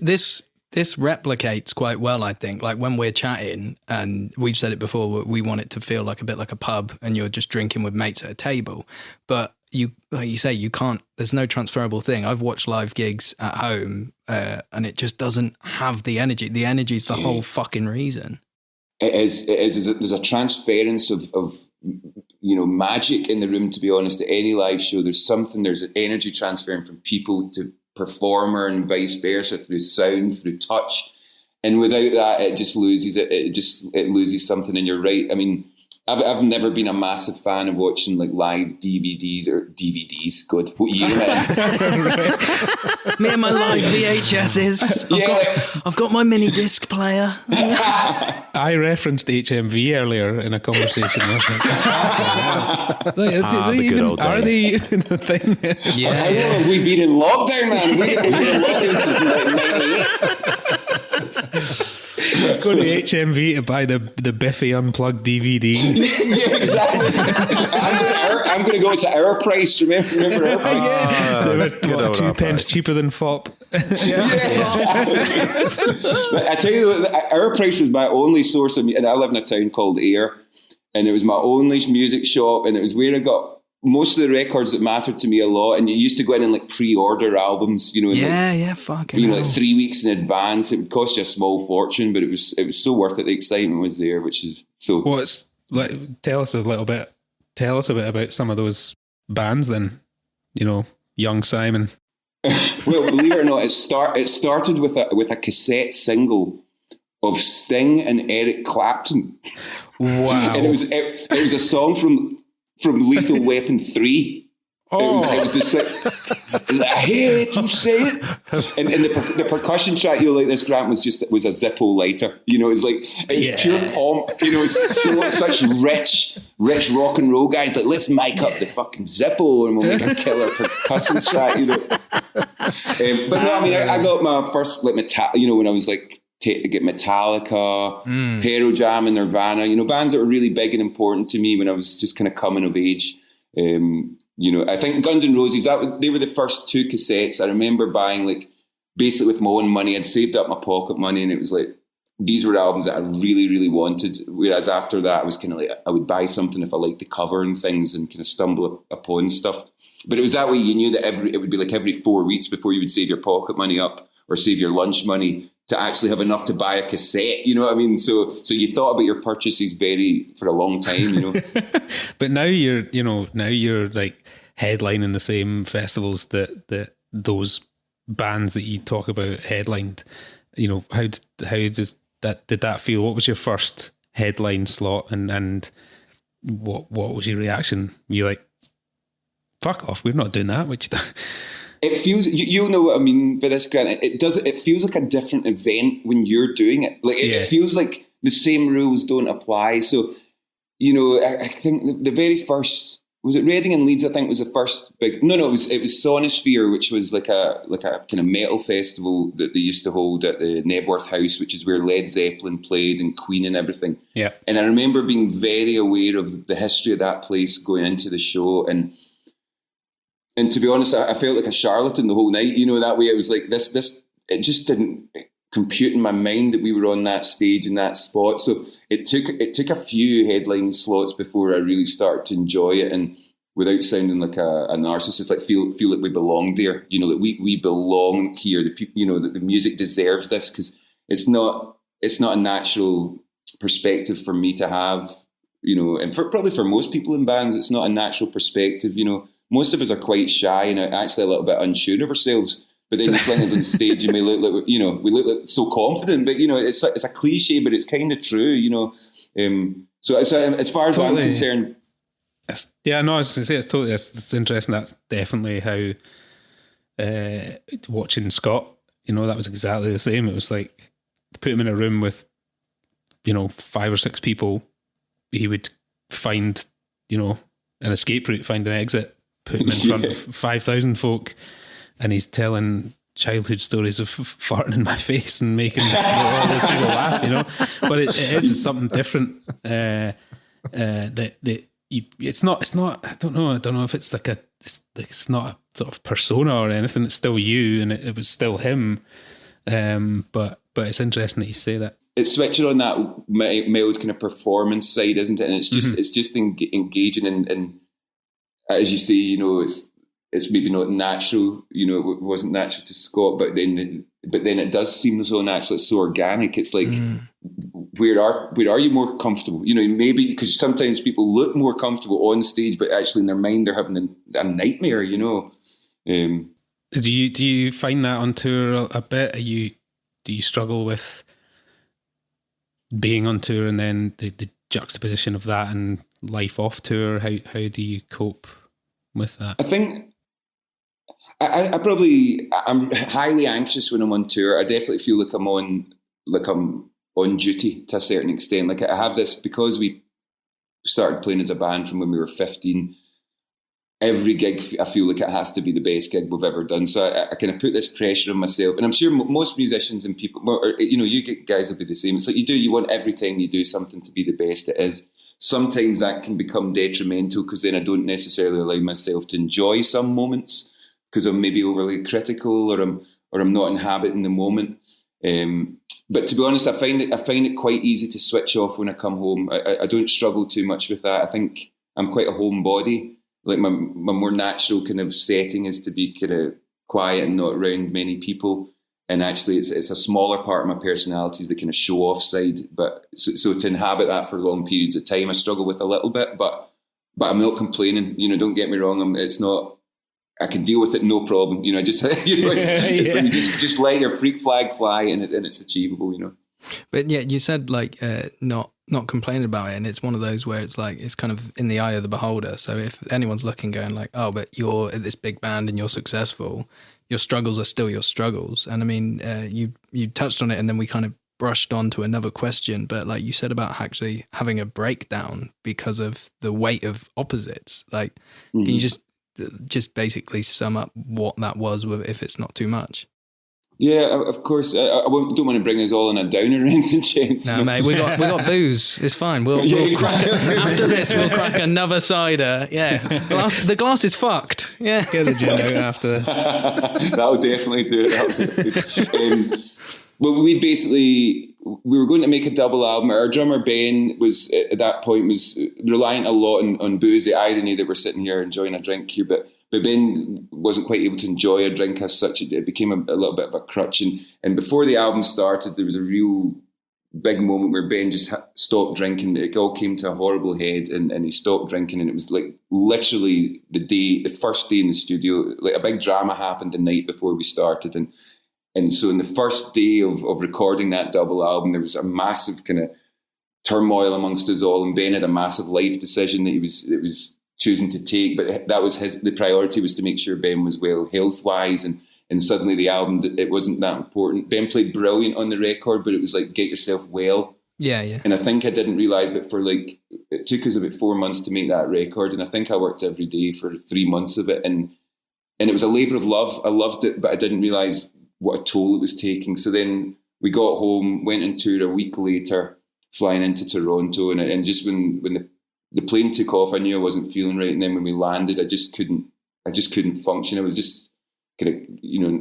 replicates quite well, I think. Like when we're chatting, and we've said it before, we want it to feel like a bit like a pub, and you're just drinking with mates at a table. But like you say, you can't, there's no transferable thing. I've watched live gigs at home, and it just doesn't have the energy. The energy is the whole fucking reason. It is. There's a transference of magic in the room, to be honest. At any live show, there's an energy transferring from people to performer and vice versa, through sound, through touch. And without that, it just loses it. It loses something. And you're right. I mean, I've never been a massive fan of watching like live DVDs or DVDs. Good. What year? Me and my live VHSs. I've got my mini disc player. I referenced HMV earlier in a conversation. The good old days. Are they even a thing? Yeah. How long have we been in lockdown, man? We've been in lockdown since like 98. Go to HMV to buy the Biffy unplugged DVD. Yeah, exactly. I'm going to go to Our Price. Remember Our Price? They were 2 pence cheaper than FOP. Yeah. I tell you what, Our Price was my only source of, and I live in a town called Ayr, and it was my only music shop, and it was where I got most of the records that mattered to me a lot. And you used to go in and like pre-order albums, fucking like 3 weeks in advance. It would cost you a small fortune, but it was so worth it. The excitement was there, which is so. Tell us a bit about some of those bands then. Young Simon. Well, believe it or not, it started with a cassette single of Sting and Eric Clapton. Wow! And it was a song from Lethal Weapon 3. Oh. It was just like, I hate to say it. And the percussion track, like this, Grant, was a Zippo lighter. It's like, it's pure pomp. It's such rich rock and roll guys. Like, let's mic up the fucking Zippo and we'll make a killer percussion track, But no, I mean, I got my first, like, when I was like, get Metallica, Pearl Jam and Nirvana, bands that were really big and important to me when I was just kind of coming of age. I think Guns N' Roses, they were the first 2 cassettes. I remember buying, like, basically with my own money. I'd saved up my pocket money, and it was like, these were albums that I really, really wanted. Whereas after that, I was kind of like, I would buy something if I liked the cover and things and kind of stumble upon stuff. But it was that way you knew that it would be like every 4 weeks before you would save your pocket money up or save your lunch money to actually have enough to buy a cassette, you know what I mean? So you thought about your purchases for a long time, But now you're like headlining the same festivals that those bands that you talk about headlined. How did that feel? What was your first headline slot, and what was your reaction? You like, fuck off, we're not doing that. Which it feels, you'll know what I mean by this, Grant. It feels like a different event when you're doing it. Like it feels like the same rules don't apply. So, you know, I think the very first, was it Reading and Leeds? I think was the first big. No, it was Sonosphere, which was like a kind of metal festival that they used to hold at the Nebworth House, which is where Led Zeppelin played and Queen and everything. Yeah. And I remember being very aware of the history of that place going into the show, and to be honest, I felt like a charlatan the whole night. You know, that way it was like this. It just didn't compute in my mind that we were on that stage in that spot. So it took a few headline slots before I really started to enjoy it, and without sounding like a narcissist, like feel like we belong there. You know, that we belong here. The people, you know, that the music deserves this, because it's not a natural perspective for me to have. You know, and probably for most people in bands, it's not a natural perspective. You know, most of us are quite shy and actually a little bit unsure of ourselves. But then you fling us on stage, you may look like, you know, we look like so confident. But, you know, it's a cliche, but it's kind of true, you know. So as far as I'm concerned. Yeah, no, I was going to say, it's interesting. That's definitely how watching Scott, you know, that was exactly the same. It was like, put him in a room with, you know, 5 or 6 people, he would find, you know, an escape route, find an exit, put him in front of 5,000 folk, and he's telling childhood stories of farting in my face and making all those people laugh, you know. But it is something different. It's not. I don't know if it's like it's not a sort of persona or anything. It's still you, and it was still him. But it's interesting that you say that. It's switching on that mild kind of performance side, isn't it? And it's just engaging and as you say, you know, it's maybe not natural, you know, it wasn't natural to Scott, but then it does seem so natural, it's so organic. It's like, where are you more comfortable? You know, maybe because sometimes people look more comfortable on stage, but actually in their mind they're having a nightmare, you know. Do you find that on tour a bit? Do you struggle with being on tour and then the juxtaposition of that and life off tour? How do you cope with that? I think I'm highly anxious when I'm on tour. I definitely feel like I'm on duty to a certain extent. Like I have this, because we started playing as a band from when we were 15. Every gig, I feel like it has to be the best gig we've ever done. So I kind of put this pressure on myself, and I'm sure most musicians and people, or, you know, you guys will be the same. It's like you want every time you do something to be the best it is. Sometimes that can become detrimental, because then I don't necessarily allow myself to enjoy some moments because I'm maybe overly critical, or I'm not inhabiting the moment. But to be honest, I find it quite easy to switch off when I come home. I don't struggle too much with that. I think I'm quite a homebody. Like my more natural kind of setting is to be kind of quiet and not around many people. And actually, it's a smaller part of my personality is the kind of show off side. But so to inhabit that for long periods of time, I struggle with a little bit. But I'm not complaining. You know, don't get me wrong. It's not. I can deal with it, no problem. You know, just you know, it's like just let your freak flag fly, and it's achievable. You know. But yeah, you said like not complaining about it, and it's one of those where it's like it's kind of in the eye of the beholder. So if anyone's looking, going like, oh, but you're at this big band and you're successful, your struggles are still your struggles. And I mean, you touched on it, and then we kind of brushed on to another question. But like you said about actually having a breakdown because of the weight of opposites. Like, can you just basically sum up what that was, with if it's not too much? Yeah, of course. I don't want to bring us all in a downer or anything, gents. No, mate, we got booze. It's fine. We'll crack after this. We'll crack another cider. Yeah, the glass is fucked. Yeah, get the gin out after this. That'll definitely do it. Well, we were going to make a double album. Our drummer Ben was at that point reliant a lot on booze. The irony that we're sitting here enjoying a drink here, but Ben wasn't quite able to enjoy a drink as such. It became a little bit of a crutch. And before the album started, there was a real big moment where Ben just stopped drinking. It all came to a horrible head, and he stopped drinking. And it was like literally the first day in the studio, like a big drama happened the night before we started. And And so in the first day of recording that double album, there was a massive kind of turmoil amongst us all, and Ben had a massive life decision that he was choosing to take, but that was the priority was to make sure Ben was well health-wise, and suddenly the album, it wasn't that important. Ben played brilliant on the record, but it was like, get yourself well. Yeah. And I think I didn't realise, but it took us about 4 months to make that record, and I think I worked every day for 3 months of it, and it was a labour of love. I loved it, but I didn't realise what a toll it was taking. So then we got home, went on tour a week later, flying into Toronto, and just when the plane took off, I knew I wasn't feeling right, and then when we landed, I just couldn't function. I was just kind of,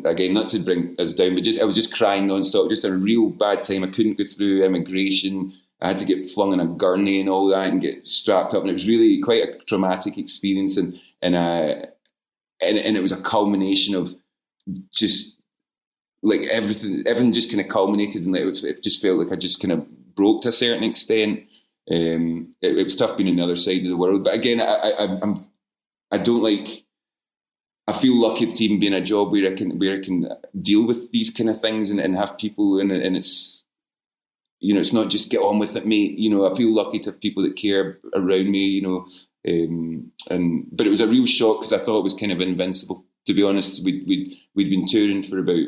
again, not to bring us down, but I was just crying nonstop, just a real bad time. I couldn't go through immigration. I had to get flung in a gurney and all that and get strapped up, and it was really quite a traumatic experience, and it was a culmination of just like everything just kind of culminated, and it just felt like I just kind of broke to a certain extent. It was tough being on the other side of the world, but again, I feel lucky to even be in a job where I can deal with these kind of things and have people, and it's, it's not just get on with it, mate. I feel lucky to have people that care around me, but it was a real shock because I thought it was kind of invincible. To be honest, we'd been touring for about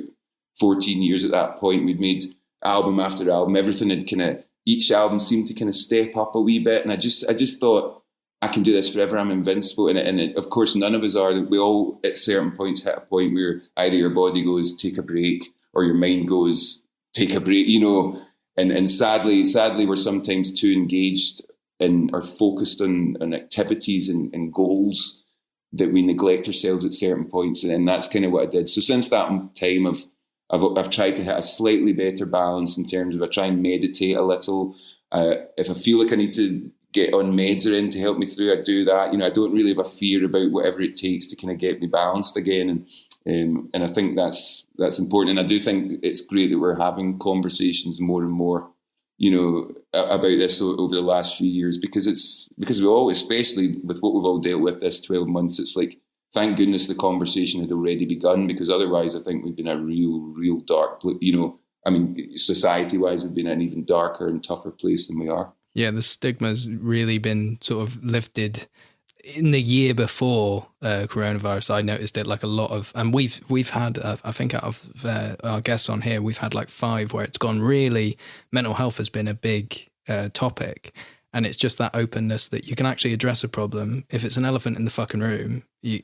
14 years at that point. We'd made album after album. Everything had each album seemed to kind of step up a wee bit, and I just thought, I can do this forever. I'm invincible, and of course, none of us are. We all, at certain points, hit a point where either your body goes, take a break, or your mind goes, take a break. And sadly, we're sometimes too engaged and are focused on activities and goals that we neglect ourselves at certain points, and that's kind of what I did. So since that time, I've tried to hit a slightly better balance in terms of I try and meditate a little. If I feel like I need to get on meds or in to help me through, I do that. I don't really have a fear about whatever it takes to kind of get me balanced again, and I think that's important. And I do think it's great that we're having conversations more and more, about this over the last few years, because we all, especially with what we've all dealt with this 12 months, it's like, thank goodness the conversation had already begun, because otherwise I think we've been a real dark, society-wise, we've been an even darker and tougher place than we are. Yeah, the stigma's really been sort of lifted. In the year before coronavirus, I noticed it like a lot of, and we've had, I think out of our guests on here, we've had like 5 where it's gone really, mental health has been a big topic. And it's just that openness that you can actually address a problem. If it's an elephant in the fucking room, you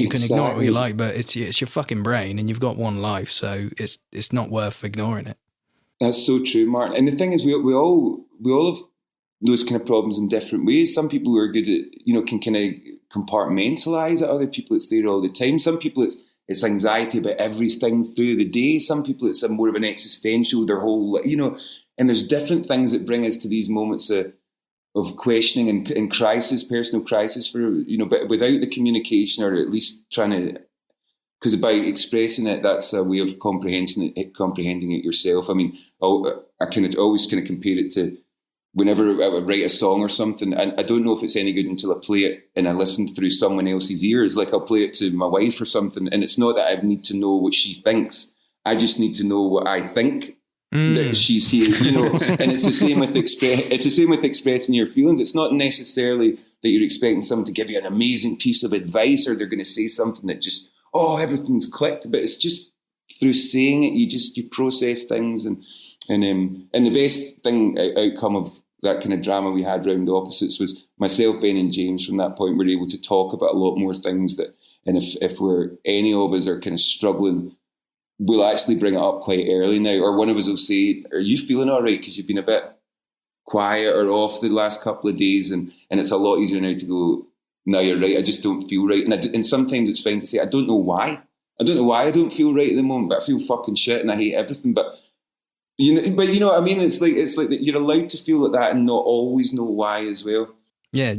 can ignore it all you like, but it's your fucking brain, and you've got one life, so it's not worth ignoring it. That's so true, Martin. And the thing is, we all have those kind of problems in different ways. Some people who are good at, can kind of compartmentalize it. Other people, it's there all the time. Some people, it's anxiety about everything through the day. Some people, it's more of an existential, their whole, and there's different things that bring us to these moments of questioning and crisis, personal crisis for, but without the communication, or at least trying to, because by expressing it, that's a way of comprehending it yourself. I mean, I kind of always kind of compare it to whenever I write a song or something, and I don't know if it's any good until I play it and I listen through someone else's ears. Like I'll play it to my wife or something, and it's not that I need to know what she thinks. I just need to know what I think that she's hearing, And it's the same with expressing your feelings. It's not necessarily that you're expecting someone to give you an amazing piece of advice, or they're going to say something that just, everything's clicked. But it's just through saying it, you process things, and the best outcome of that kind of drama we had round opposites was myself, Ben, and James. From that point, were able to talk about a lot more things and if any of us are kind of struggling, we'll actually bring it up quite early now. Or one of us will say, "Are you feeling all right? Because you've been a bit quiet or off the last couple of days," and it's a lot easier now to go, "No, you're right. I just don't feel right." And sometimes it's fine to say, "I don't know why. I don't know why I don't feel right at the moment, but I feel fucking shit and I hate everything." But you know what I mean? It's like that you're allowed to feel like that and not always know why as well. Yeah,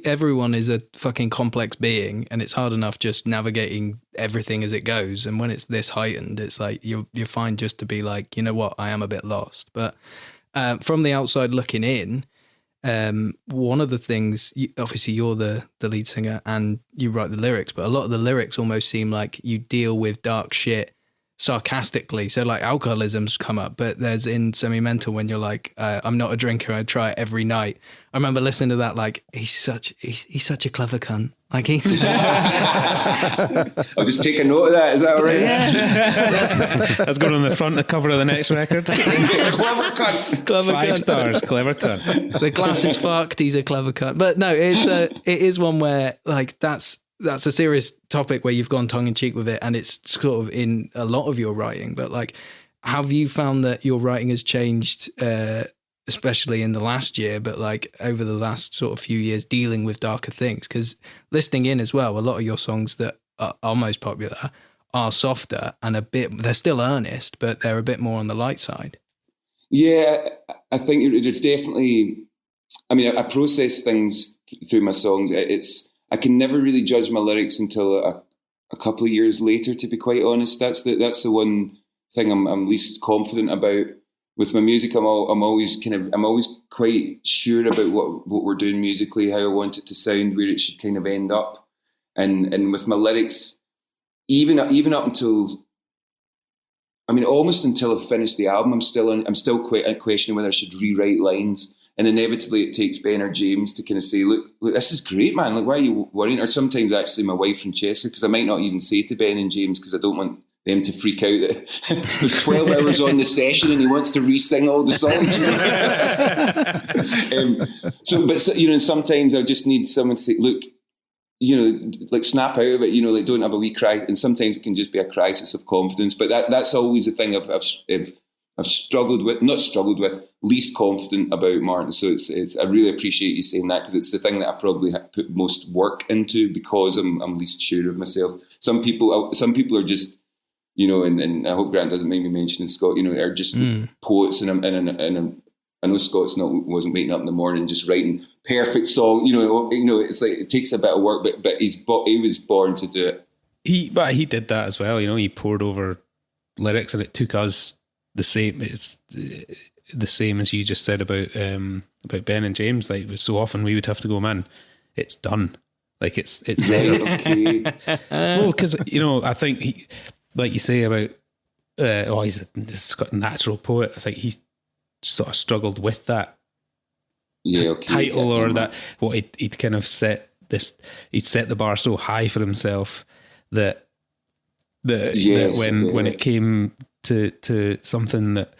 everyone is a fucking complex being, and it's hard enough just navigating everything as it goes. And when it's this heightened, it's like you're fine just to be like, you know what, I am a bit lost. But from the outside looking in, one of the things, obviously you're the lead singer and you write the lyrics, but a lot of the lyrics almost seem like you deal with dark shit sarcastically. So like alcoholism's come up, but there's in Sentimental when you're like, I'm not a drinker, I try it every night. I remember listening to that, like, he's such a clever cunt. Like he's I'll just take a note of that. Is that all right? yeah. That's going on the front of the cover of the next record. Clever cunt. Clever 5 cunt. stars, clever cunt. The glass is fucked, he's a clever cunt. But no, it is one where like that's a serious topic where you've gone tongue in cheek with it, and it's sort of in a lot of your writing. But like, have you found that your writing has changed, especially in the last year, but like over the last sort of few years, dealing with darker things? Because listening in as well, a lot of your songs that are most popular are softer and they're still earnest, but they're a bit more on the light side. Yeah, I think it's definitely. I mean, I process things through my songs. I can never really judge my lyrics until a couple of years later, to be quite honest. That's the one thing I'm least confident about with my music. I'm always quite sure about what we're doing musically, how I want it to sound, where it should kind of end up. And with my lyrics, even up until, I mean, almost until I've finished the album, I'm still quite questioning whether I should rewrite lines. And inevitably it takes Ben or James to kind of say, look, this is great, man. Like, why are you worrying? Or sometimes actually my wife Francesca, because I might not even say to Ben and James, because I don't want them to freak out that there's 12 hours on the session and he wants to re-sing all the songs. Sometimes I just need someone to say, look, like snap out of it, like don't have a wee cry. And sometimes it can just be a crisis of confidence. But that's always the thing I've least confident about Martin. So it's I really appreciate you saying that, because it's the thing that I probably put most work into, because I'm least sure of myself. Some people are just, and I hope Grant doesn't make me mention Scott, are just poets, and I know Scott's wasn't waking up in the morning just writing perfect song. It's like it takes a bit of work, but he was born to do it. He did that as well. He poured over lyrics, and it took us the same. It's the same as you just said about Ben and James. Like, so often we would have to go, man, it's done. Like it's there. Okay. Well, because I think he, like you say about he's got a natural poet. I think he's sort of struggled with that title, or that what he'd kind of set the bar so high for himself that when it came to something that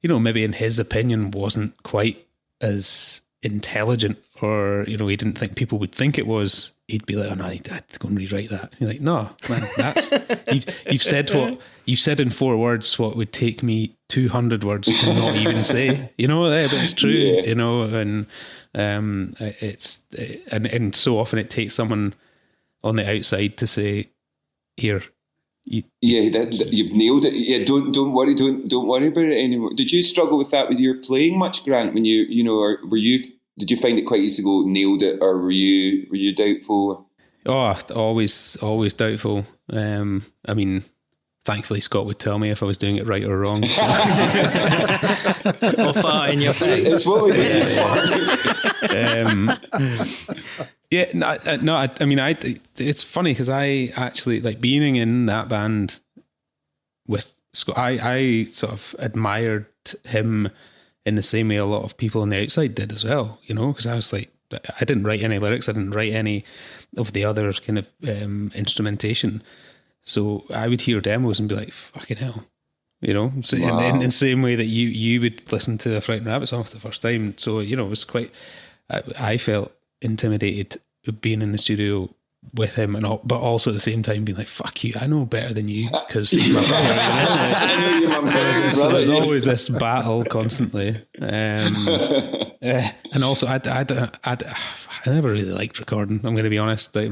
maybe in his opinion wasn't quite as intelligent, or he didn't think people would think it was, he'd be like, oh no, I had to go and rewrite that. You're like, no, man, that's you've said in 4 words what would take me 200 words to not even say. But it's true. Yeah. And so often it takes someone on the outside to say, here. You've nailed it. Yeah, don't worry about it anymore. Did you struggle with that with your playing much, Grant? When or were you? Did you find it quite easy to go nailed it, or were you doubtful? Oh, always doubtful. I mean, thankfully Scott would tell me if I was doing it right or wrong. So. Or fart in your face. It's what we do. It's funny because I actually like being in that band with Scott. I sort of admired him in the same way a lot of people on the outside did as well, because I was like, I didn't write any lyrics, I didn't write any of the other kind of instrumentation. So I would hear demos and be like, fucking hell. So wow. in the same way that you would listen to a Frightened Rabbit song for the first time. So, it was quite, I felt intimidated being in the studio with him, but also at the same time being like, fuck you, I know better than you, because there's always this battle constantly. And also I never really liked recording, I'm going to be honest. Not a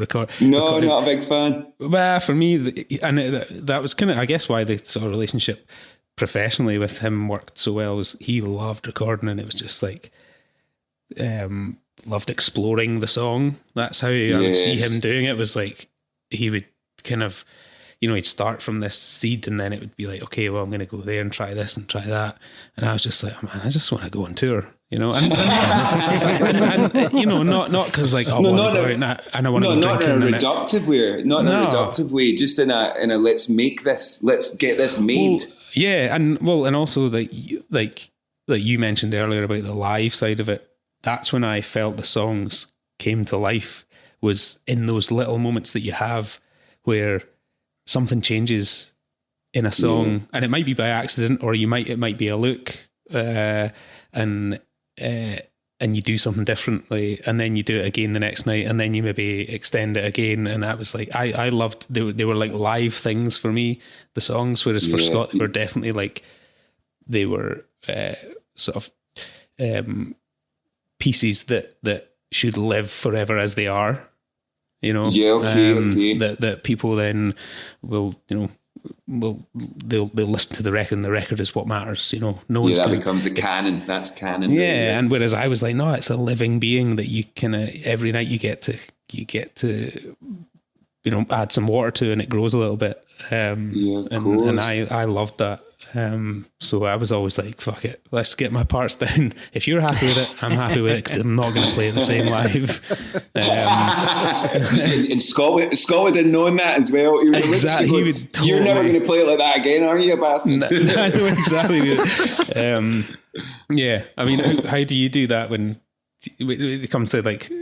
big fan. Well, for me, that was kind of, I guess, why the sort of relationship professionally with him worked so well, was he loved recording, and it was just like loved exploring the song. That's how I would see him doing it, was like he would kind of he'd start from this seed, and then it would be like, okay, well, I'm going to go there and try this and try that. And I was just like, man, I just want to go on tour, and not because like, I want to go out and I want to go not in a drinking reductive way, not in a reductive way, just in a let's make this, let's get this made. Well, yeah, and also like you mentioned earlier about the live side of it. That's when I felt the songs came to life, was in those little moments that you have where something changes in a song, and it might be by accident, or it might be a look, and you do something differently, and then you do it again the next night, and then you maybe extend it again. And that was like, I loved, they were like live things for me, the songs, whereas for Scott, they were definitely like, they were sort of pieces that should live forever as they are, okay. That people then will, they'll listen to the record, and the record is what matters. No one's that becomes the canon. That's canon. Yeah, and whereas I was like, no, it's a living being that you kind of every night you get to add some water to, and it grows a little bit. And I loved that. So I was always like, fuck it, let's get my parts down. If you're happy with it, I'm happy with it, because I'm not going to play it the same live. And Scott would have known that as well. Exactly. You're never going to play it like that again, are you, bastard? I know exactly. Yeah, I mean, how do you do that when it comes to like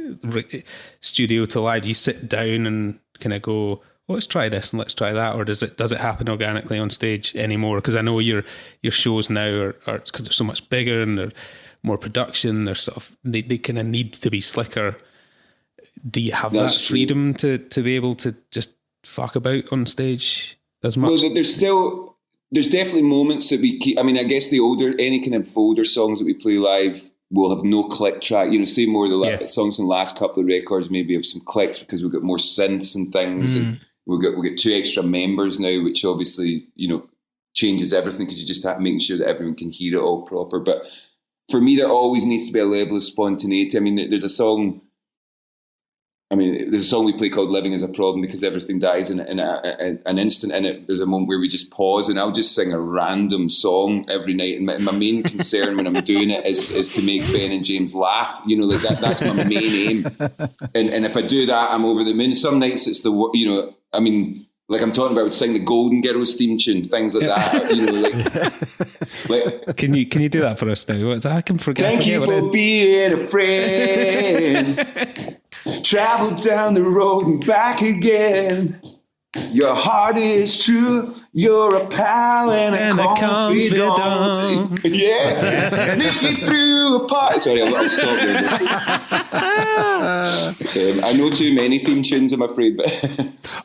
studio to live? Do you sit down and kind of go, let's try this and let's try that, or does it happen organically on stage anymore? Because I know your shows now are because they're so much bigger and they're more production. They're sort of they kind of need to be slicker. Do you have that freedom to be able to just fuck about on stage as much? Well, there's definitely moments that we keep. I mean, I guess any kind of older songs that we play live will have no click track. Say more of the songs in the last couple of records maybe have some clicks because we've got more synths and things and. We've got 2 extra members now, which obviously, changes everything, because you just have making sure that everyone can hear it all proper. But for me, there always needs to be a level of spontaneity. I mean, there's a song we play called Living is a Problem, because everything dies in an instant in it. There's a moment where we just pause, and I'll just sing a random song every night. And my main concern when I'm doing it is to make Ben and James laugh. That's my main aim. And if I do that, I'm over the moon. Some nights it's like I'm talking about, sing the Golden Girls theme tune, things like that. Can you do that for us now? I can forget. Thank you for being a friend. Travel down the road and back again. Your heart is true. You're a pal and a confidant. Yeah. If you threw a party. Sorry, I'll stop there. I know too many theme tunes, I'm afraid. But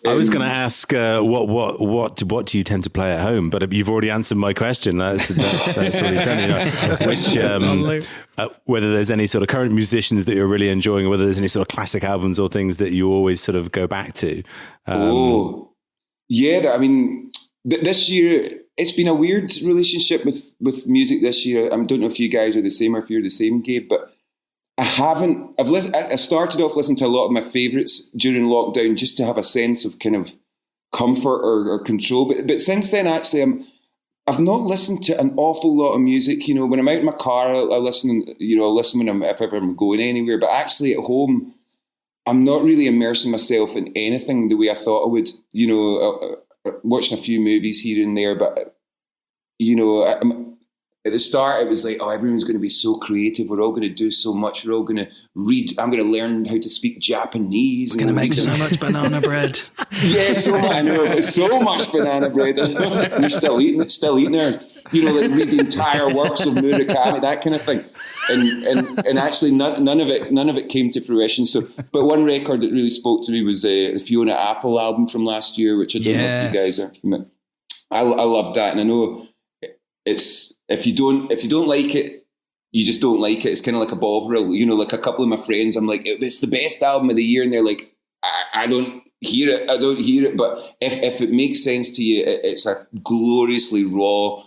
I was going to ask what do you tend to play at home? But you've already answered my question. That's already done. Which whether there's any sort of current musicians that you're really enjoying, or whether there's any sort of classic albums or things that you always sort of go back to. Yeah, I mean, this year it's been a weird relationship with music this year. I don't know if you guys are the same or if you're the same, Gabe, but I started off listening to a lot of my favourites during lockdown just to have a sense of kind of comfort or control. But since then, actually, I've not listened to an awful lot of music. When I'm out in my car, I listen. I'll listen if ever I'm going anywhere. But actually, at home, I'm not really immersing myself in anything the way I thought I would. Watching a few movies here and there, but at the start, it was like, oh, everyone's going to be so creative. We're all going to do so much. We're all going to read. I'm going to learn how to speak Japanese. We're going to make so much banana bread. Yeah, so much. I know, so much banana bread. You're still eating it. Read the entire works of Murakami, that kind of thing. And actually, none of it came to fruition. So, but one record that really spoke to me was the Fiona Apple album from last year, which I don't know if you guys are familiar. I love that, and I know it's. If you don't like it, you just don't like it. It's kind of like a Bovril. Like a couple of my friends, I'm like, it's the best album of the year, and they're like, I don't hear it. I don't hear it. But if it makes sense to you, it's a gloriously raw,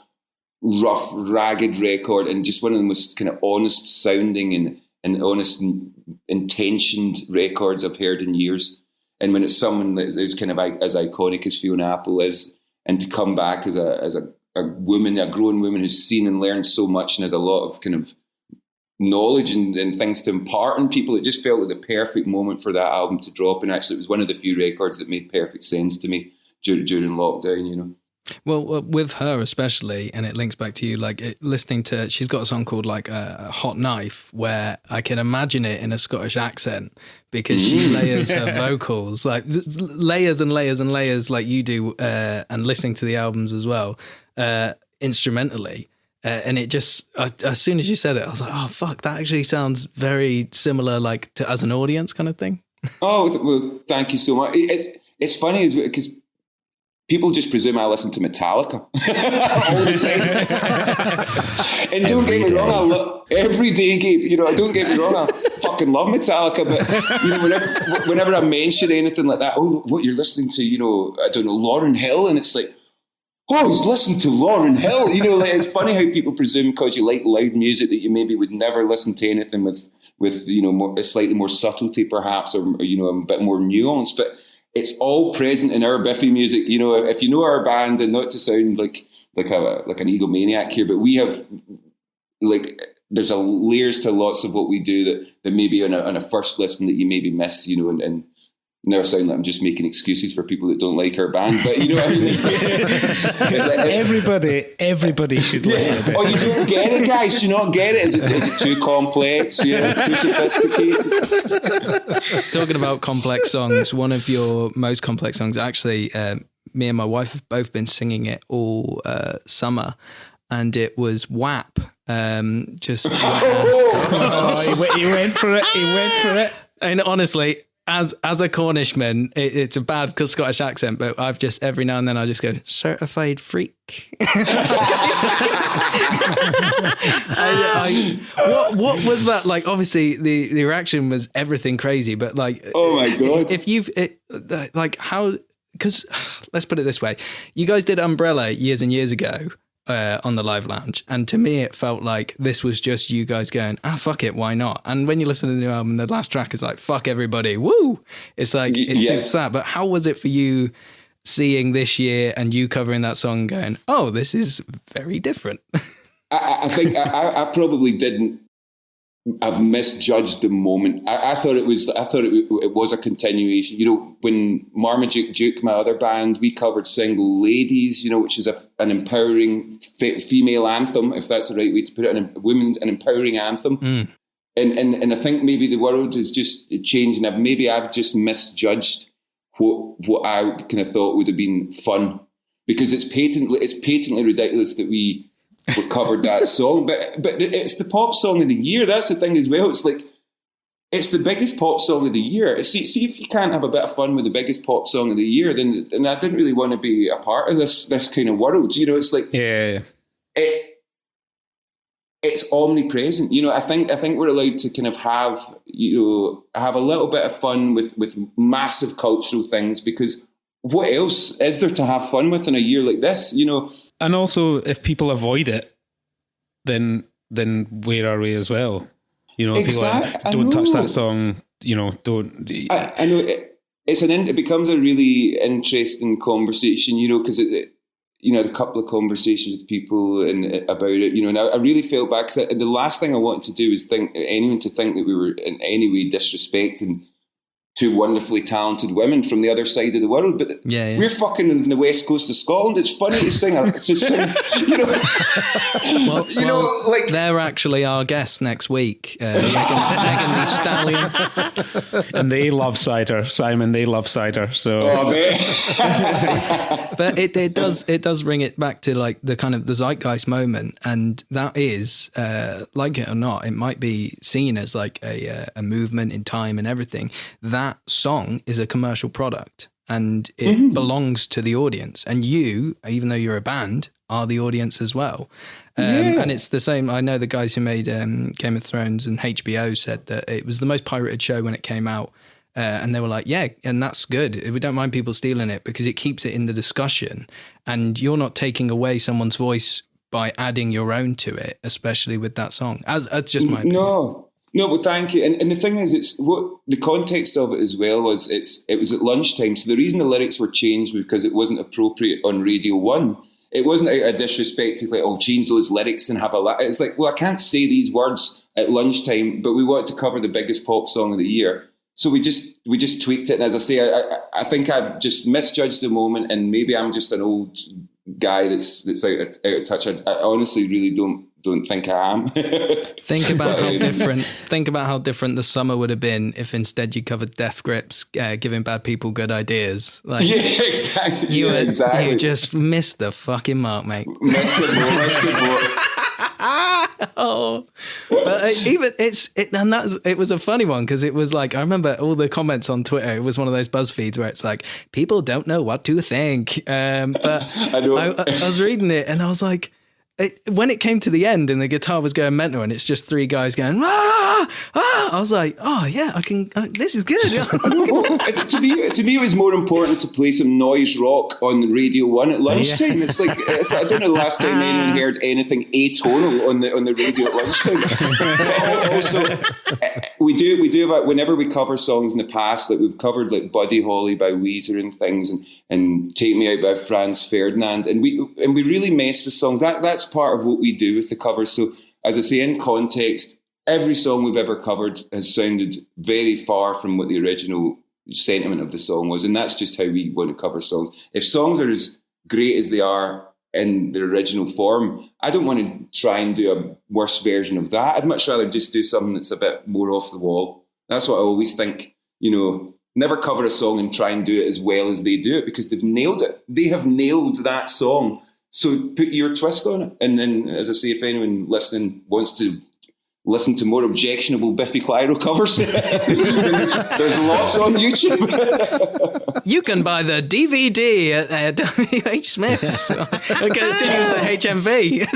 rough, ragged record, and just one of the most kind of honest sounding and honest intentioned records I've heard in years. And when it's someone that is kind of as iconic as Fiona Apple is, and to come back as a woman, a grown woman who's seen and learned so much and has a lot of kind of knowledge and things to impart on people, it just felt like the perfect moment for that album to drop. And actually, it was one of the few records that made perfect sense to me during lockdown, you know. Well, with her especially, and it links back to you, like listening to, she's got a song called like a Hot Knife, where I can imagine it in a Scottish accent because she layers her vocals, like layers and layers and layers like you do, and listening to the albums as well, instrumentally. And it just, as soon as you said it, I was like, oh, fuck, that actually sounds very similar, like to as an audience kind of thing. Oh, well, thank you so much. It's funny because people just presume I listen to Metallica all the time. And don't get me wrong, every day, Gabe, you know, don't get me wrong, I fucking love Metallica, but, you know, whenever I mention anything like that, oh, what you're listening to, you know, I don't know, Lauryn Hill, and it's like, oh, he's listening to Lauryn Hill. You know, like, it's funny how people presume because you like loud music that you maybe would never listen to anything with you know, a slightly more subtlety perhaps, or, you know, a bit more nuance, but it's all present in our Biffy music. You know, if you know our band, and not to sound like an egomaniac here, but we have like there's layers to lots of what we do that maybe on a first listen that you maybe miss. You know, and never sound like I'm just making excuses for people that don't like our band, but you know what I mean. It's like, everybody should listen to it. Oh, you don't get it, guys? Do you not get it? Is it too complex? You know, too sophisticated? Talking about complex songs, one of your most complex songs, actually, me and my wife have both been singing it all summer, and it was WAP. He went for it. And honestly, as a Cornishman, it's a bad Scottish accent, but I've just, every now and then I just go, certified freak. What was that like? Obviously the reaction was everything crazy, but like, oh my God. If you've like how, because let's put it this way, you guys did Umbrella years and years ago, on the Live Lounge, and to me it felt like this was just you guys going, fuck it, why not? And when you listen to the new album, the last track is like, fuck everybody, woo, it's like it suits that. But how was it for you seeing this year and you covering that song going, oh, this is very different? I think I probably didn't. I've misjudged the moment. I thought it was a continuation. You know, when Marmaduke Duke, my other band, we covered Single Ladies, you know, which is an empowering female anthem, if that's the right way to put it, an empowering anthem. And I think maybe the world is just changing. I've just misjudged what I kind of thought would have been fun, because it's patently ridiculous that we covered that song, but it's the pop song of the year. That's the thing as well. It's like, it's the biggest pop song of the year. See if you can't have a bit of fun with the biggest pop song of the year, then I didn't really want to be a part of this kind of world. You know, it's like, it's omnipresent. You know, I think we're allowed to kind of have a little bit of fun with massive cultural things, because what else is there to have fun with in a year like this, you know? And also, if people avoid it, then where are we as well? You know, people don't touch that song, you know, don't... I know, it becomes a really interesting conversation, you know, because you know, a couple of conversations with people about it, you know, and I really felt bad, because the last thing I wanted to do is anyone to think that we were in any way disrespecting two wonderfully talented women from the other side of the world, but we're fucking in the west coast of Scotland. It's funny to sing, you know. Well, like, they're actually our guests next week, Megan Thee Stallion, and they love cider, Simon. They love cider, so. But it does bring it back to like the kind of the zeitgeist moment, and that is, like it or not, it might be seen as like a movement in time and everything. That song is a commercial product, and it belongs to the audience, and you, even though you're a band, are the audience as well. And it's the same. I know the guys who made Game of Thrones and HBO said that it was the most pirated show when it came out, and they were like, yeah, and that's good. We don't mind people stealing it because it keeps it in the discussion, and you're not taking away someone's voice by adding your own to it, especially with that song. As just my opinion. No, but thank you. And the thing is, it's what the context of it as well was. It was at lunchtime, so the reason the lyrics were changed was because it wasn't appropriate on Radio 1. It wasn't a disrespect to like, oh, change those lyrics and have a laugh. It's like, well, I can't say these words at lunchtime, but we want to cover the biggest pop song of the year. So we just tweaked it. And as I say, I think I just misjudged the moment, and maybe I'm just an old guy that's out of touch. I honestly really don't think I am. Think about how different the summer would have been if instead you covered Death Grips, giving bad people good ideas. Like, yeah, exactly. You just missed the fucking mark, mate. Missed the boat. Oh, but it was a funny one because it was like, I remember all the comments on Twitter. It was one of those buzz feeds where it's like, people don't know what to think. But I was reading it and I was like, when it came to the end and the guitar was going mental and it's just three guys going, ah, ah, I was like, oh yeah, I can, this is good. to me, it was more important to play some noise rock on Radio 1 at lunchtime. Yeah. It's like, I don't know the last time anyone heard anything atonal on the radio at lunchtime. Also, we do have, whenever we cover songs in the past, like we've covered like Buddy Holly by Weezer and things, and Take Me Out by Franz Ferdinand, and we really mess with songs. That's part of what we do with the covers. So as I say, in context, every song we've ever covered has sounded very far from what the original sentiment of the song was, and that's just how we want to cover songs. If songs are as great as they are in their original form, I don't want to try and do a worse version of that. I'd much rather just do something that's a bit more off the wall. That's what I always think, never cover a song and try and do it as well as they do it, because they've nailed it. They have nailed that song. So put your twist on it. And then, as I say, if anyone listening wants to listen to more objectionable Biffy Clyro covers, there's lots on YouTube. You can buy the DVD at WH Smith's. It continues at HMV.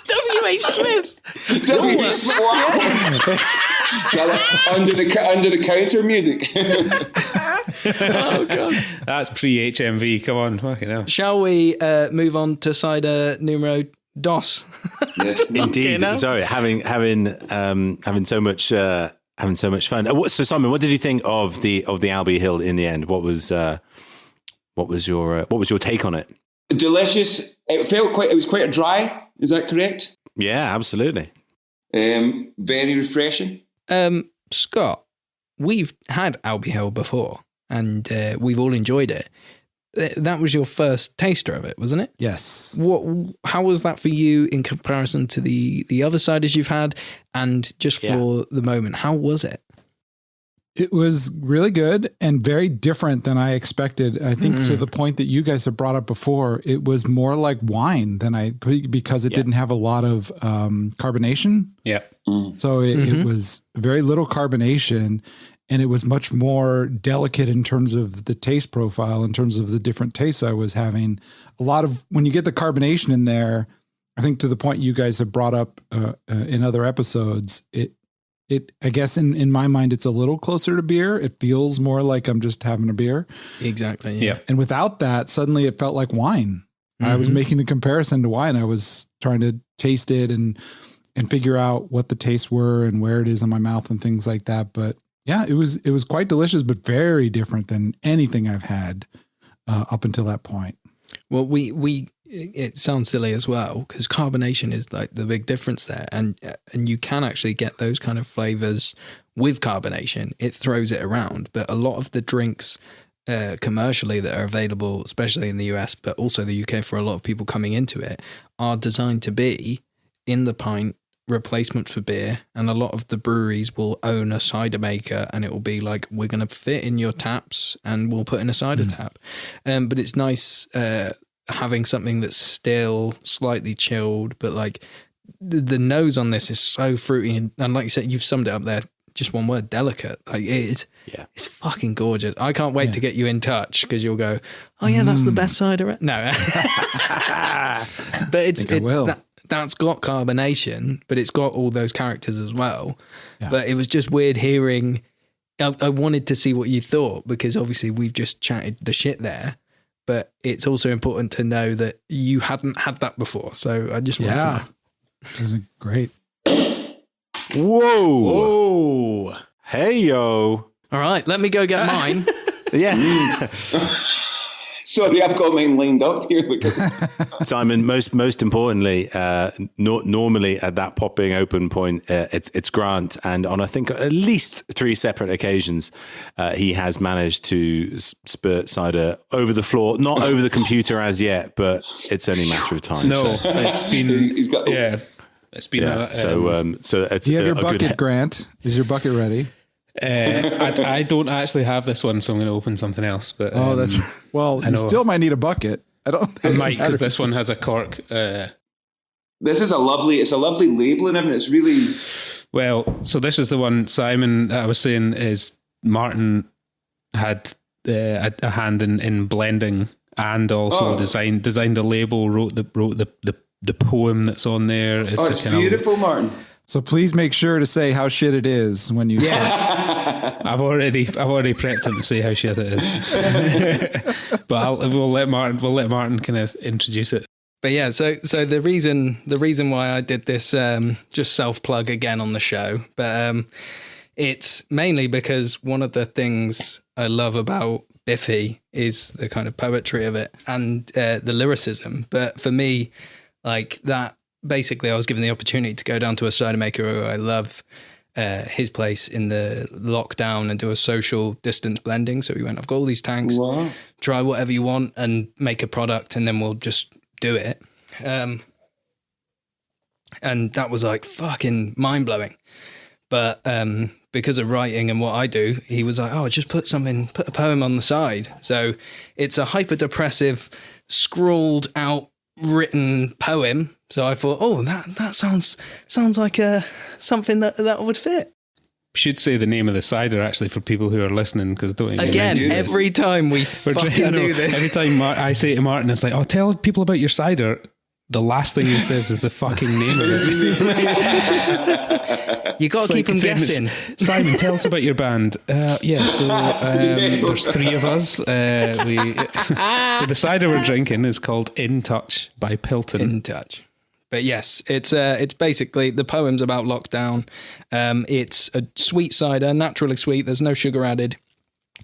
WH Smith's. WH Smith's. Under the counter music. Oh god, that's pre-HMV. Come on, fucking hell. Shall we move on to cider numero dos? Yeah. Indeed. Sorry, having so much fun. So Simon, what did you think of the Albee Hill in the end? What was your take on it? Delicious. It was quite a dry. Is that correct? Yeah, absolutely. Very refreshing. Scott, we've had Albee Hill before, and we've all enjoyed it. That was your first taster of it, wasn't it? Yes. How was that for you in comparison to the other ciders you've had? And just for the moment, how was it? It was really good and very different than I expected. I think to the point that you guys have brought up before, it was more like wine because it didn't have a lot of carbonation. Yeah. So it was very little carbonation, and it was much more delicate in terms of the taste profile, in terms of the different tastes I was having. A lot of, when you get the carbonation in there, I think to the point you guys have brought up in other episodes, I guess in my mind, it's a little closer to beer. It feels more like I'm just having a beer. Exactly. Yeah. And without that, suddenly it felt like wine. I was making the comparison to wine. I was trying to taste it and figure out what the tastes were and where it is in my mouth and things like that. But yeah, it was quite delicious, but very different than anything I've had up until that point. Well, it sounds silly as well, because carbonation is like the big difference there, and you can actually get those kind of flavors with carbonation. It throws it around, but a lot of the drinks commercially that are available, especially in the US, but also the UK for a lot of people coming into it, are designed to be in the pint replacement for beer. And a lot of the breweries will own a cider maker, and it will be like, we're going to fit in your taps and we'll put in a cider tap. But it's nice having something that's still slightly chilled, but like the nose on this is so fruity, and like you said, you've summed it up there, just one word: delicate. Like it's fucking gorgeous. I can't wait to get you in touch, because you'll go, oh yeah, that's the best cider. No, but that's got carbonation, but it's got all those characters as well. Yeah. But it was just weird hearing. I wanted to see what you thought, because obviously we've just chatted the shit there. But it's also important to know that you hadn't had that before. So I just wanted to know. It was great. Whoa. Oh. Hey, yo. All right, let me go get mine. Yeah. Sorry, I've got mine lined up here. Simon, most importantly, normally at that pop being open point, it's Grant, and on I think at least 3 separate occasions, he has managed to spurt cider over the floor, not over the computer as yet, but it's only a matter of time. No, so. it's been He's got it's been so it's Do you have your a bucket, good Grant? Is your bucket ready? I don't actually have this one, so I'm going to open something else. But That's well. You still might need a bucket. I don't. I might, because this one has a cork. This is a lovely labelling, isn't it? It's really Well, so this is the one, Simon, that I was saying is Martin had a hand in blending and also designed the label, wrote the poem that's on there. it's beautiful, Martin. So please make sure to say how shit it is when you say. I've already prepped him to say how shit it is. But we'll let Martin kind of introduce it. But yeah, so the reason why I did this just self-plug again on the show, but it's mainly because one of the things I love about Biffy is the kind of poetry of it and the lyricism. But for me, like that, basically I was given the opportunity to go down to a cider maker who I love, his place in the lockdown, and do a social distance blending. So we went, I've got all these tanks, try whatever you want and make a product, and then we'll just do it. And that was like fucking mind-blowing. But because of writing and what I do, he was like, oh, just put a poem on the side. So it's a hyper-depressive, scrawled out written poem. So I thought, oh, that sounds like something that would fit. Should say the name of the cider actually for people who are listening, because don't again every time we do this. Every time I say to Martin, it's like, oh, tell people about your cider. The last thing he says is the fucking name of it. You got to keep him guessing. Simon, tell us about your band. So there's 3 of us. So the cider we're drinking is called In Touch by Pilton. In Touch. But yes, it's basically, the poem's about lockdown. It's a sweet cider, naturally sweet. There's no sugar added.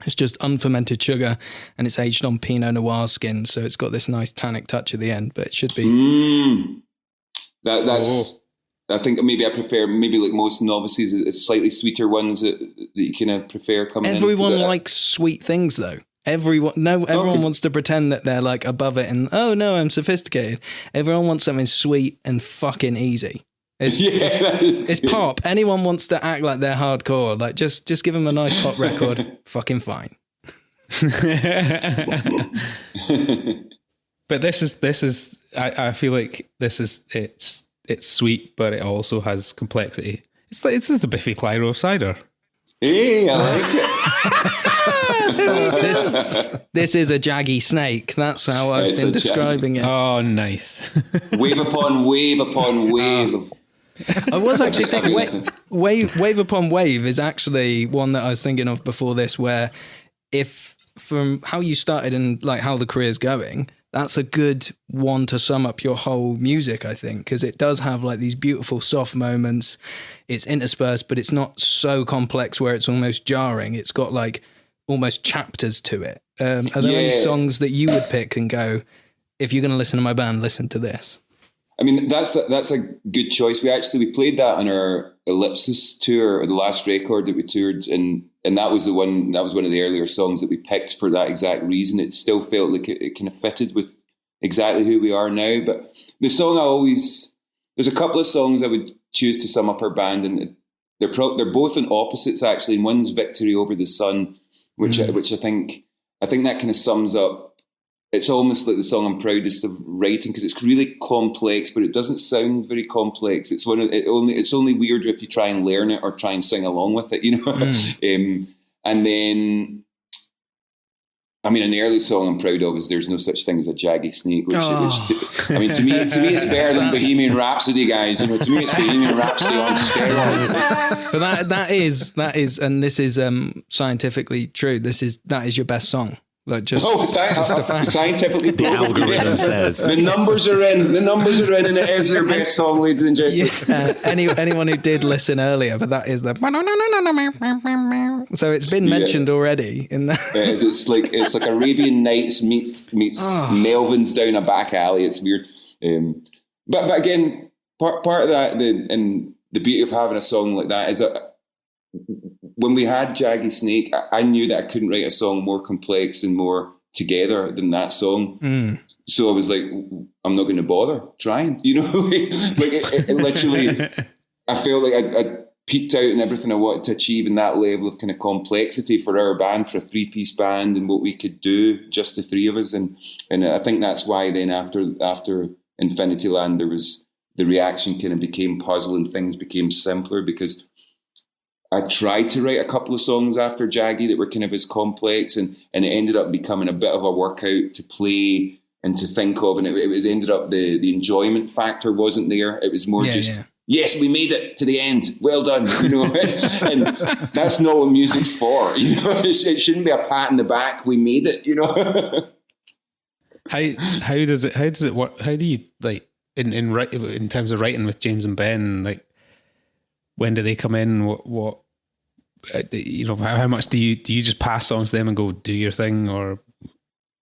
It's just unfermented sugar, and it's aged on Pinot Noir skin, so it's got this nice tannic touch at the end. But it should be that's. I think maybe I prefer like most novices, it's slightly sweeter ones that you kind of prefer coming. Everyone likes sweet things, though. Everyone wants to pretend that they're like above it, and oh no, I'm sophisticated. Everyone wants something sweet and fucking easy. It's pop. Anyone wants to act like they're hardcore. Like just give them a nice pop record. Fucking fine. But this is. I feel like this is it's sweet, but it also has complexity. It's the Biffy Clyro of cider. Hey, I like it. This is a jaggy snake. That's how I've been describing it. Oh, nice. Wave upon wave upon wave. I was actually thinking, wave upon wave is actually one that I was thinking of before this, where if from how you started and like how the career's going, that's a good one to sum up your whole music, I think, because it does have like these beautiful soft moments. It's interspersed, but it's not so complex where it's almost jarring. It's got like almost chapters to it. Are there any songs that you would pick and go, if you're going to listen to my band, listen to this? I mean, that's a good choice. We played that on our Ellipsis tour, or the last record that we toured, and that was one of the earlier songs that we picked for that exact reason. It still felt like it kind of fitted with exactly who we are now. But the song there's a couple of songs I would choose to sum up our band, and they're both on opposites actually. And one's Victory Over the Sun, which I think that kind of sums up. It's almost like the song I'm proudest of writing, because it's really complex, but it doesn't sound very complex. It's only weird if you try and learn it or try and sing along with it, you know. And then, I mean, an early song I'm proud of is "There's No Such Thing as a Jaggy Snake," which to me it's better than Bohemian Rhapsody, guys. You know, to me it's Bohemian Rhapsody on steroids. But that is, and this is scientifically true. That is your best song. Like just a fact. Scientifically, The algorithm says. The numbers are in, and it is their best song, ladies and gentlemen. Anyone who did listen earlier, but that is the. So it's been mentioned already in that. It's like Arabian Nights meets Melvin's down a back alley. It's weird, but again, part of that, and the beauty of having a song like that is that when we had Jaggy Snake, I knew that I couldn't write a song more complex and more together than that song. So I was like, I'm not going to bother trying, it literally, I felt like I peaked out in everything I wanted to achieve in that level of kind of complexity for our band, for a 3-piece band, and what we could do, just the three of us. And I think that's why then after Infinityland, there was the reaction kind of became puzzle and things became simpler, because I tried to write a couple of songs after Jaggy that were kind of as complex, and it ended up becoming a bit of a workout to play and to think of, and it was ended up the enjoyment factor wasn't there. It was more yes, we made it to the end. Well done, and that's not what music's for. It shouldn't be a pat in the back. We made it. How does it work? How do you like in terms of writing with James and Ben? Like, when do they come in? What how much do you just pass songs to them and go do your thing? Or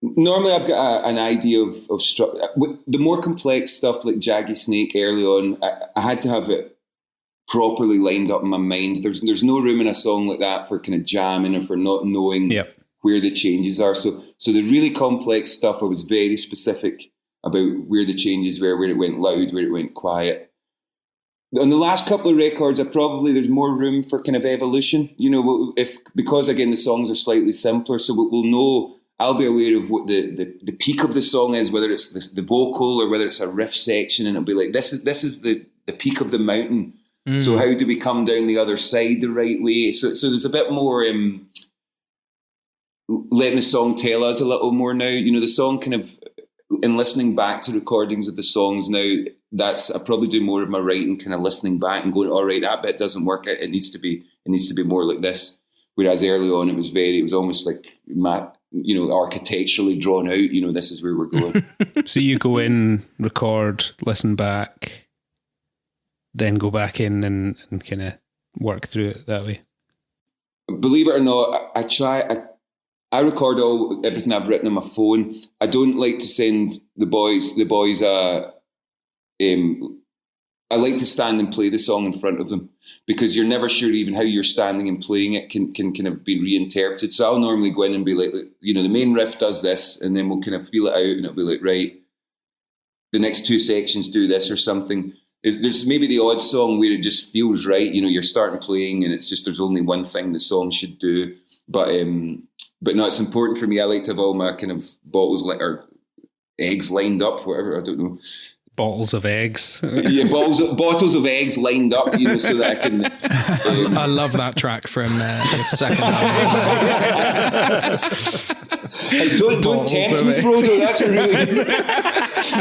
normally I've got an idea of structure. The more complex stuff like Jaggy Snake early on, I had to have it properly lined up in my mind. There's no room in a song like that for kind of jamming or for not knowing where the changes are. So the really complex stuff, I was very specific about where the changes were, where it went loud, where it went quiet. On the last couple of records, there's more room for kind of evolution, because again, the songs are slightly simpler. So we'll know, I'll be aware of what the peak of the song is, whether it's the vocal or whether it's a riff section, and it'll be like, this is the peak of the mountain. So how do we come down the other side the right way? So there's a bit more letting the song tell us a little more now. The song kind of, in listening back to recordings of the songs now, I probably do more of my writing, kind of listening back and going, all right, that bit doesn't work. It needs to be more like this. Whereas early on, it was almost like architecturally drawn out. This is where we're going. So you go in, record, listen back, then go back in and kind of work through it that way. Believe it or not, I record everything I've written on my phone. I don't like to send the boys I like to stand and play the song in front of them, because you're never sure even how you're standing and playing it can kind of be reinterpreted. So I'll normally go in and be like, the main riff does this, and then we'll kind of feel it out, and it'll be like, right, the next two sections do this or something. There's maybe the odd song where it just feels right. You're starting playing and it's just, there's only one thing the song should do. But no, it's important for me. I like to have all my kind of bottles or eggs lined up, whatever, I don't know. Bottles of eggs. Yeah, bottles of eggs lined up, so that I can... I love that track from the second album. Hey, don't tempt me, Frodo.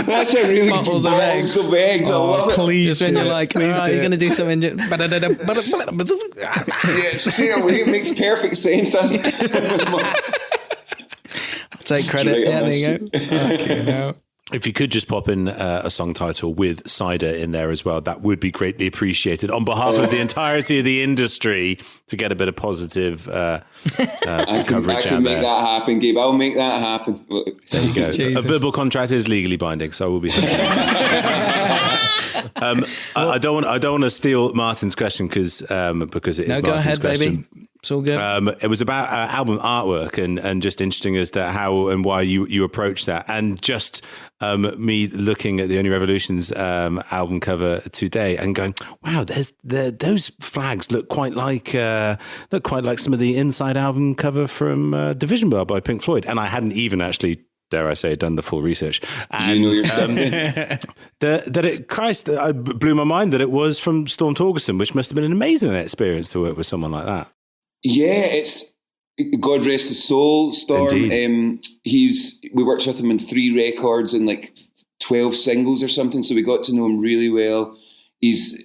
That's a really bottles of eggs. Of eggs. I love it. Please, just when you're like, you're going to do something. Straight away, it makes perfect sense. I'll take credit. Yeah, there you go. Okay, no. If you could just pop in a song title with cider in there as well, that would be greatly appreciated on behalf of the entirety of the industry, to get a bit of positive coverage I can make that happen, Gabe. I'll make that happen. There you go. Jesus. A verbal contract is legally binding, so I will be. I don't want to steal Martin's question because it is Martin's go ahead, question. Baby. It's all good. It was about album artwork and just interesting as to how and why you approach that, and just me looking at the Only Revolution's album cover today and going, wow, those flags look quite like some of the Inside album cover from Division Bell by Pink Floyd, and I hadn't even actually, dare I say, done the full research. And it blew my mind that it was from Storm Torgerson, which must have been an amazing experience to work with someone like that. Yeah, it's God rest his soul, Storm. We worked with him on 3 records and like 12 singles or something, so we got to know him really well. He's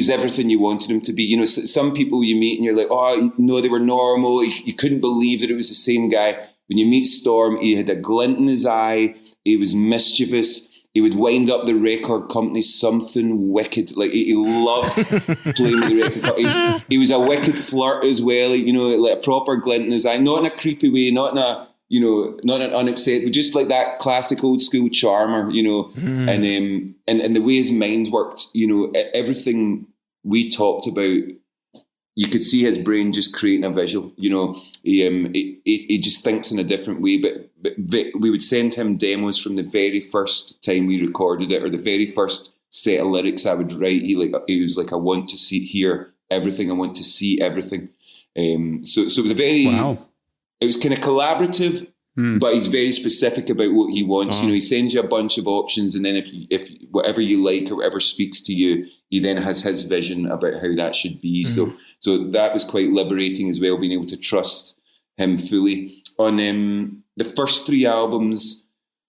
everything you wanted him to be. Some people you meet and you're like, oh, no, they were normal. You couldn't believe that it was the same guy. when you meet Storm, he had a glint in his eye. He was mischievous. He would wind up the record company something wicked. Like he loved playing with the record company. He was a wicked flirt as well. Like a proper glint in his eye, not in a creepy way, not in a not an unacceptable, just like that classic old school charmer. And the way his mind worked. Everything we talked about, you could see his brain just creating a visual. He just thinks in a different way. But we would send him demos from the very first time we recorded it, or the very first set of lyrics I would write. He was like, I want to hear everything. I want to see everything. So it was a very, it was kind of collaborative, but he's very specific about what he wants. He sends you a bunch of options, and then if whatever you like or whatever speaks to you, he then has his vision about how that should be. So that was quite liberating as well, being able to trust him fully. On the first 3 albums,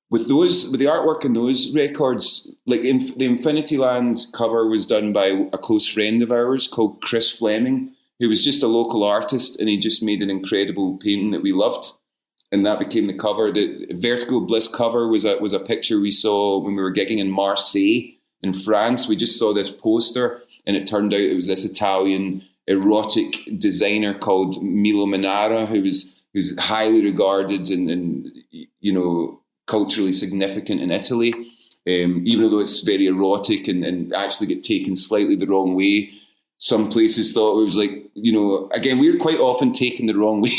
with the artwork in those records, like the Infinity Land cover was done by a close friend of ours called Chris Fleming, who was just a local artist, and he just made an incredible painting that we loved. And that became the cover. The Vertigo Bliss cover was a picture we saw when we were gigging in Marseille in France. We just saw this poster, and it turned out it was this Italian erotic designer called Milo Manara, who's highly regarded and culturally significant in Italy. Even though it's very erotic and actually get taken slightly the wrong way. Some places thought it was like, again, we were quite often taken the wrong way.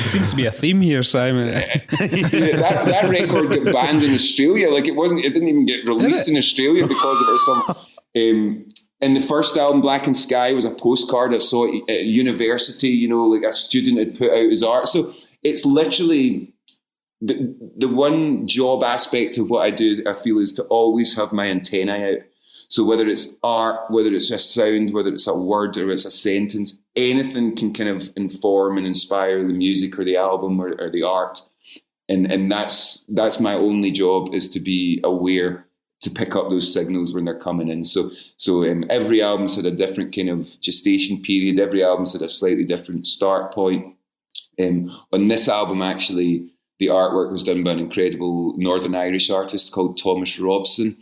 Seems to be a theme here, Simon. that record got banned in Australia. Like it didn't even get released in Australia because of some. And the first album, Black and Sky, was a postcard I saw at university. Like a student had put out his art. So it's literally the one job aspect of what I do. I feel is to always have my antennae out. So whether it's art, whether it's a sound, whether it's a word or it's a sentence, anything can kind of inform and inspire the music or the album or the art. And that's my only job, is to be aware, to pick up those signals when they're coming in. So every album's had a different kind of gestation period. Every album's had a slightly different start point. On this album, actually, the artwork was done by an incredible Northern Irish artist called Thomas Robson.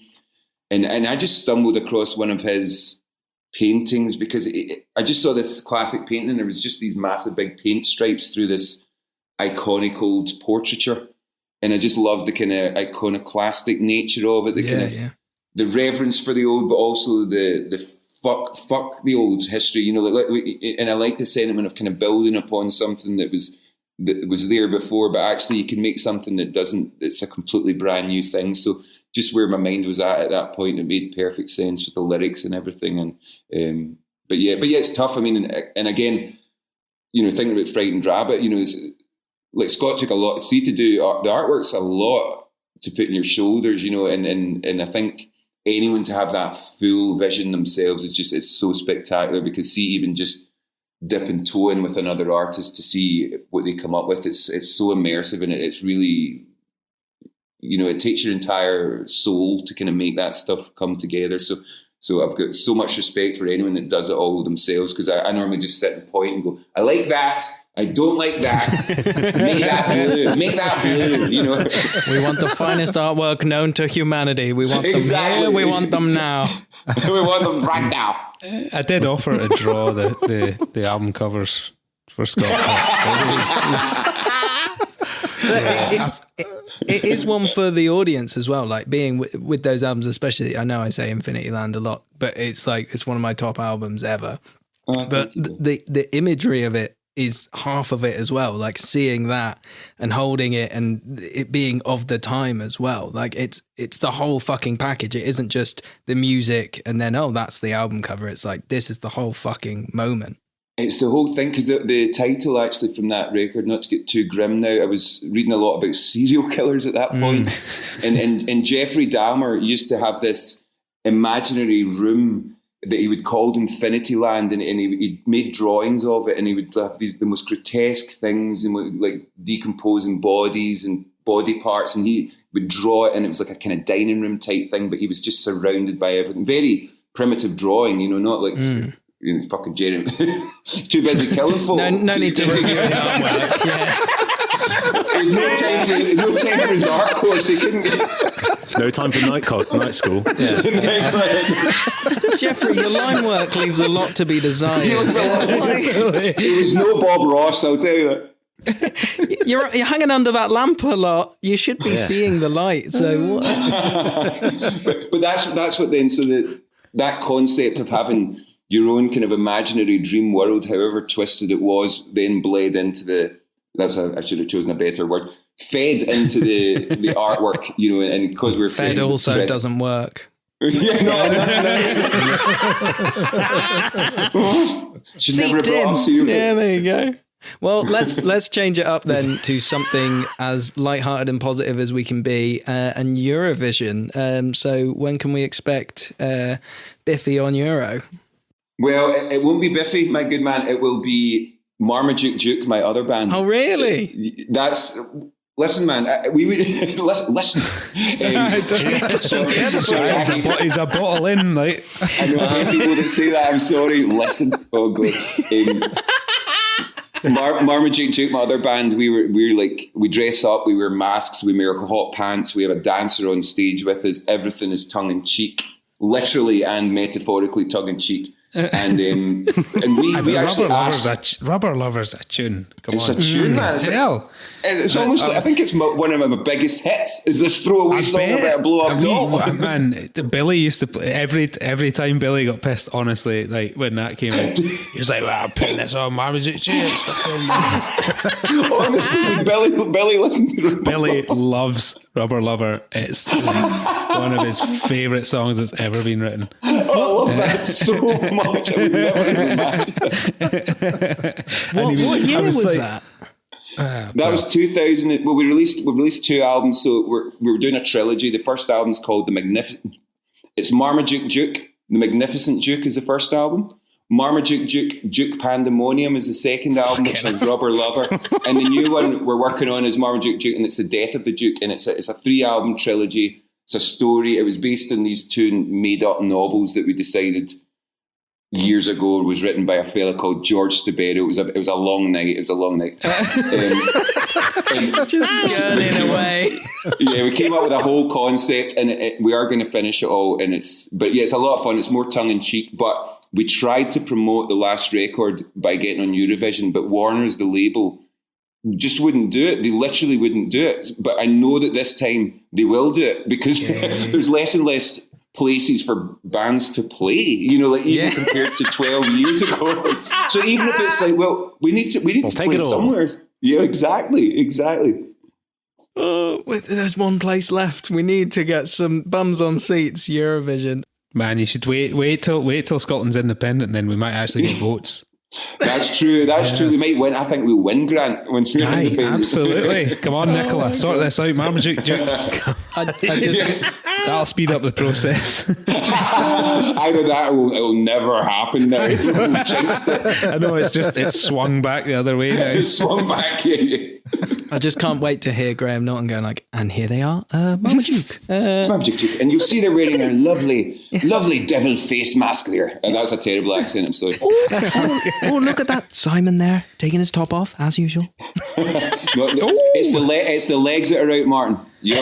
And I just stumbled across one of his paintings because I just saw this classic painting, and there was just these massive big paint stripes through this iconic old portraiture. And I just loved the kind of iconoclastic nature of it, the reverence for the old, but also the fuck the old history, and I like the sentiment of kind of building upon something that was there before, but actually you can make something it's a completely brand new thing. So just where my mind was at that point, it made perfect sense with the lyrics and everything. And but yeah, it's tough. I mean, and again, thinking about Frightened Rabbit, it's like Scott took a lot. See, to do the artwork's a lot to put in your shoulders, and I think anyone to have that full vision themselves it's so spectacular, because even just dip and toe in with another artist to see what they come up with, it's so immersive, and it's really, it takes your entire soul to kind of make that stuff come together. So I've got so much respect for anyone that does it all themselves, because I normally just sit and point and go, I like that, I don't like that, make that blue, We want the finest artwork known to humanity. We want them here, we want them now. We want them right now. I did offer to draw the album covers for Scott. It is one for the audience as well, like being with those albums, especially. I know I say Infinity Land a lot, but it's one of my top albums ever. But the imagery of it is half of it as well, like seeing that and holding it and it being of the time as well. Like it's the whole fucking package. It isn't just the music and then, that's the album cover. It's like, this is the whole fucking moment. It's the whole thing, because the title actually from that record, not to get too grim now, I was reading a lot about serial killers at that point. And Jeffrey Dahmer used to have this imaginary room that he would call Infinity Land, and he made drawings of it, and he would have the most grotesque things, and like decomposing bodies and body parts, and he would draw it, and it was like a kind of dining room type thing, but he was just surrounded by everything. Very primitive drawing, not like fucking Jeremy. Too busy killing folk. No need to review his artwork. Yeah. No time for his art course. He couldn't. No time for night school. Yeah. Jeffrey, your line work leaves a lot to be desired. It was no Bob Ross, I'll tell you that. You're hanging under that lamp a lot. You should be seeing the light. So, but that's what then. So that concept of having your own kind of imaginary dream world, however twisted it was, then bled into the. I should have chosen a better word. Fed into the artwork, and because we're fed also doesn't work. Yeah, no. Should never have brought up cereal. Yeah, there you go. Well, let's change it up then to something as lighthearted and positive as we can be, and Eurovision. So when can we expect Biffy on Euro? Well, it won't be Biffy, my good man. It will be Marmaduke Duke, my other band. Oh, really? Listen, man. Listen. He's a bottle in, like. I know people that say that. I'm sorry. Listen. Oh God. Marmaduke Duke, my other band, we dress up, we wear masks, we wear hot pants, we have a dancer on stage with us. Everything is tongue in cheek, literally and metaphorically tongue in cheek. And we actually Rubber Lover's a tune. It's a tune, man. It's almost like, I think it's one of my biggest hits. Is this throwaway song about a blow up doll? Man, Billy used to play every time Billy got pissed. Honestly, like when that came out, he was like, "Well, I'm putting this on Marmaduke Duke." Honestly, Billy listened to it. Billy loves Rubber Lover. It's one of his favourite songs that's ever been written. I love that so much. I would never imagine that. What year was that? That was 2000. Well, we released 2 albums, so we were doing a trilogy. The first album's called It's Marmaduke Duke. The Magnificent Duke is the first album. Marmaduke Duke Pandemonium is the second album, which is Rubber Lover. And the new one we're working on is Marmaduke Duke, and it's The Death of the Duke. And it's a 3-album trilogy. It's a story. It was based on these 2 made-up novels that we decided years ago. It was written by a fella called George Stabero. It was a long night. Just yearning away. Yeah, we came up with a whole concept, and we are going to finish it all. It's a lot of fun. It's more tongue in cheek, but we tried to promote the last record by getting on Eurovision, but Warner's, the label, just wouldn't do it. They literally wouldn't do it. But I know that this time they will do it because there's less and less places for bands to play, even compared to 12 years ago. So even if it's like, well, we need to play somewhere. Yeah, exactly. Oh, there's one place left. We need to get some bums on seats. Eurovision. Man, you should wait till Scotland's independent, then we might actually get votes. That's true. Yes. We might win. I think we'll win, Grant, once we're independent. Absolutely. Come on, Nicola, sort this out, Marmaduke Duke. That'll speed up the process. Either that or it'll never happen now. Jinxed it. I know, it's swung back the other way now. It's swung back, yeah. I just can't wait to hear Graham Norton going like, and here they are, Marmaduke. Marmaduke Duke. And you'll see they're wearing a lovely devil face mask there. And that's a terrible accent, I'm sorry. Oh, look at that. Simon there, taking his top off, as usual. It's the legs that are out, Martin. You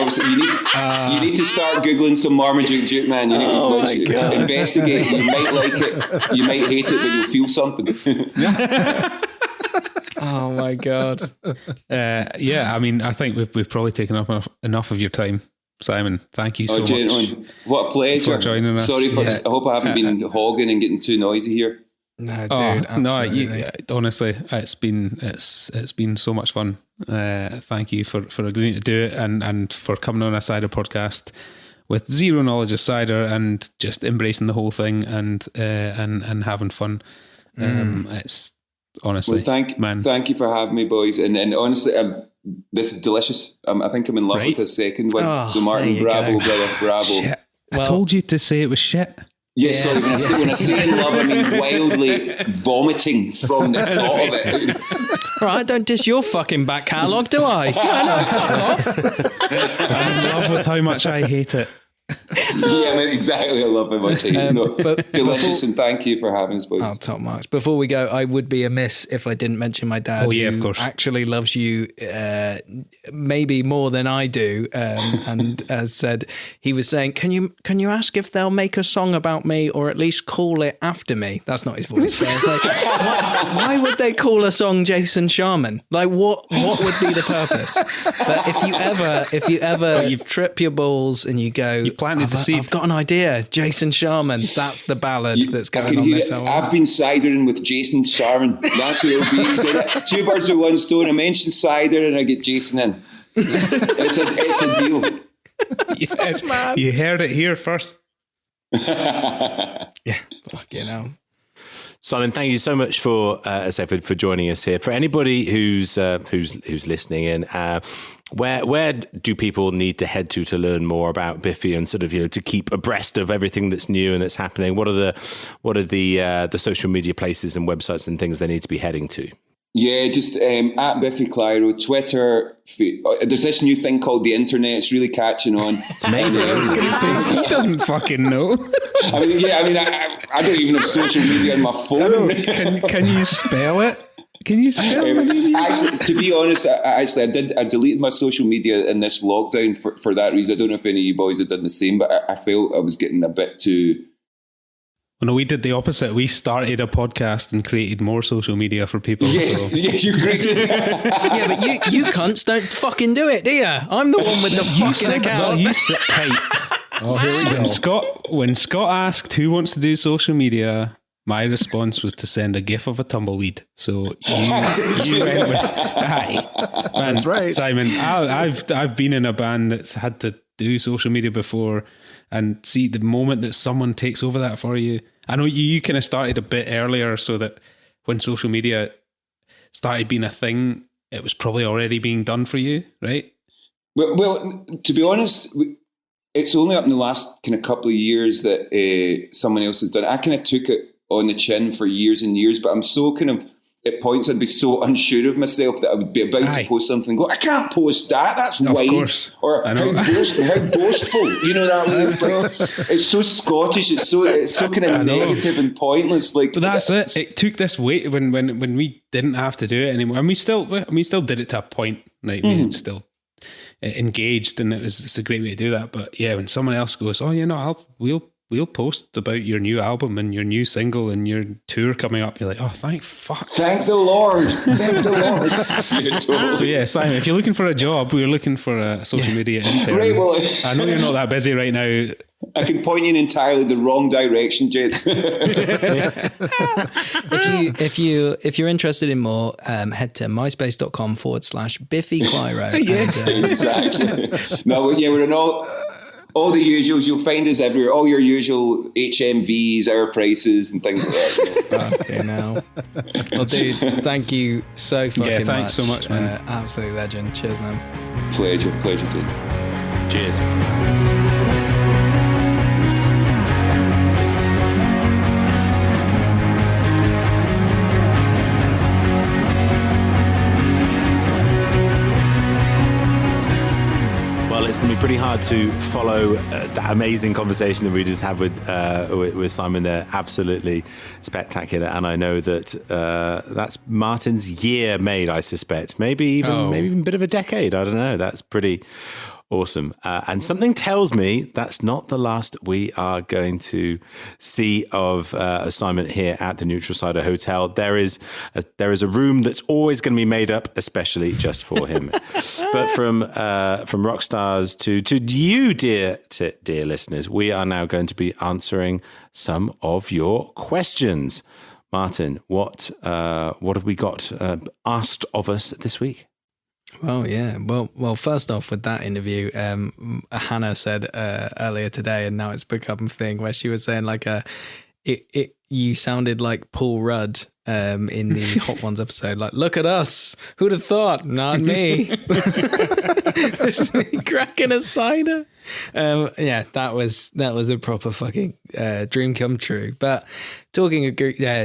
need to start Googling some Marmaduke Duke, man. You need to investigate. You might like it, you might hate it, but you'll feel something. Oh my God. I mean, I think we've probably taken up enough of your time, Simon. Thank you so much. Gentlemen, what a pleasure. For joining us. Sorry, I hope I haven't been hogging and getting too noisy here. No, dude. Honestly, it's been so much fun. Thank you for agreeing to do it and for coming on a cider podcast with zero knowledge of cider and just embracing the whole thing and having fun. It's honestly, thank you for having me, boys. And honestly, this is delicious. I think I'm in love with this second one. So Martin, bravo, brother, bravo. Shit. I told you to say it was shit. Yes, sorry, when I say in love, I mean wildly vomiting from the thought of it. Right, I don't diss your fucking back catalogue, do I? No, fuck off. I'm in love with how much I hate it. Yeah, exactly. I love it. No, but delicious, and thank you for having us, boys. Oh, top marks. Before we go, I would be amiss if I didn't mention my dad, of who course. actually loves you maybe more than I do, and as said, he was saying, can you ask if they'll make a song about me, or at least call it after me? That's not his voice. But it's like, why would they call a song Jason Sharman? Like, what would be the purpose? But if you ever you trip your balls and you go, you planted the seed. I've got an idea, Jason Sharman. That's the ballad that's going on this album. I've been cidering with Jason Sharman. That's what it'll be. Two birds with one stone. I mention cider and I get Jason in. It's a deal. Yes, you heard it here first. Yeah, fucking hell. Simon, thank you so much for joining us here. For anybody who's listening in, where do people need to head to learn more about Biffy and sort of, to keep abreast of everything that's new and that's happening? What are the social media places and websites and things they need to be heading to? Yeah, just at Biffy Clyro, Twitter. There's this new thing called the internet. It's really catching on. It's amazing. He doesn't fucking know. I don't even have social media on my phone. Can you spell it? Can you spell it? Actually, to be honest, I deleted my social media in this lockdown for that reason. I don't know if any of you boys have done the same, but I felt I was getting a bit too... Well, no, we did the opposite. We started a podcast and created more social media for people. Yes, yes, you created. Yeah, but you cunts don't fucking do it, do you? I'm the one with the fucking account. Oh, here we go. When Scott asked who wants to do social media, my response was to send a gif of a tumbleweed. So you went with aye. That's right, Simon. I've been in a band that's had to do social media before. And see, the moment that someone takes over that for you, I know you kind of started a bit earlier, so that when social media started being a thing, it was probably already being done for you, right? Well, to be honest, it's only up in the last kind of couple of years that someone else has done it. I kind of took it on the chin for years and years, but I'm so kind of, at points I'd be so unsure of myself that I would be about to post something and go, I can't post that, that's wide. Or how boastful, that way. It's like, it's so Scottish, it's so kind of negative and pointless. Like, but that's it. It took this weight when we didn't have to do it anymore. And we still did it to a point. Like, we were still engaged, and it's a great way to do that. But yeah, when someone else goes, we'll post about your new album and your new single and your tour coming up, you're like, oh, thank the Lord. Thank the Lord. So yeah, Simon, if you're looking for a job, we're looking for a social media intern. Right, well, I know you're not that busy right now. I can point you in entirely the wrong direction, Jed. If you're interested in more, head to myspace.com/Biffy Clyro. Exactly. No, yeah, we're in all the usuals. You'll find us everywhere. All your usual HMVs, our prices, and things like that. Okay, now. Well, dude, thank you so fucking much. Yeah, thanks so much, man. Absolute legend. Cheers, man. Pleasure, dude. Cheers. Well, it's going to be pretty hard to follow that amazing conversation that we just had with Simon there. Absolutely spectacular. And I know that that's Martin's year made, I suspect. Maybe even a bit of a decade. I don't know. That's pretty awesome. And something tells me that's not the last we are going to see of Simon here at the Neutral Cider Hotel. There is a room that's always going to be made up especially just for him. But from rock stars to you, dear listeners, we are now going to be answering some of your questions. Martin, what have we got asked of us this week? Well, yeah. Well. First off, with that interview, Hannah said earlier today, and now it's become a thing where she was saying like, you sounded like Paul Rudd in the Hot Ones episode. Like, look at us. Who'd have thought? Not me. Just me cracking a cider. Yeah, that was a proper fucking dream come true. But talking of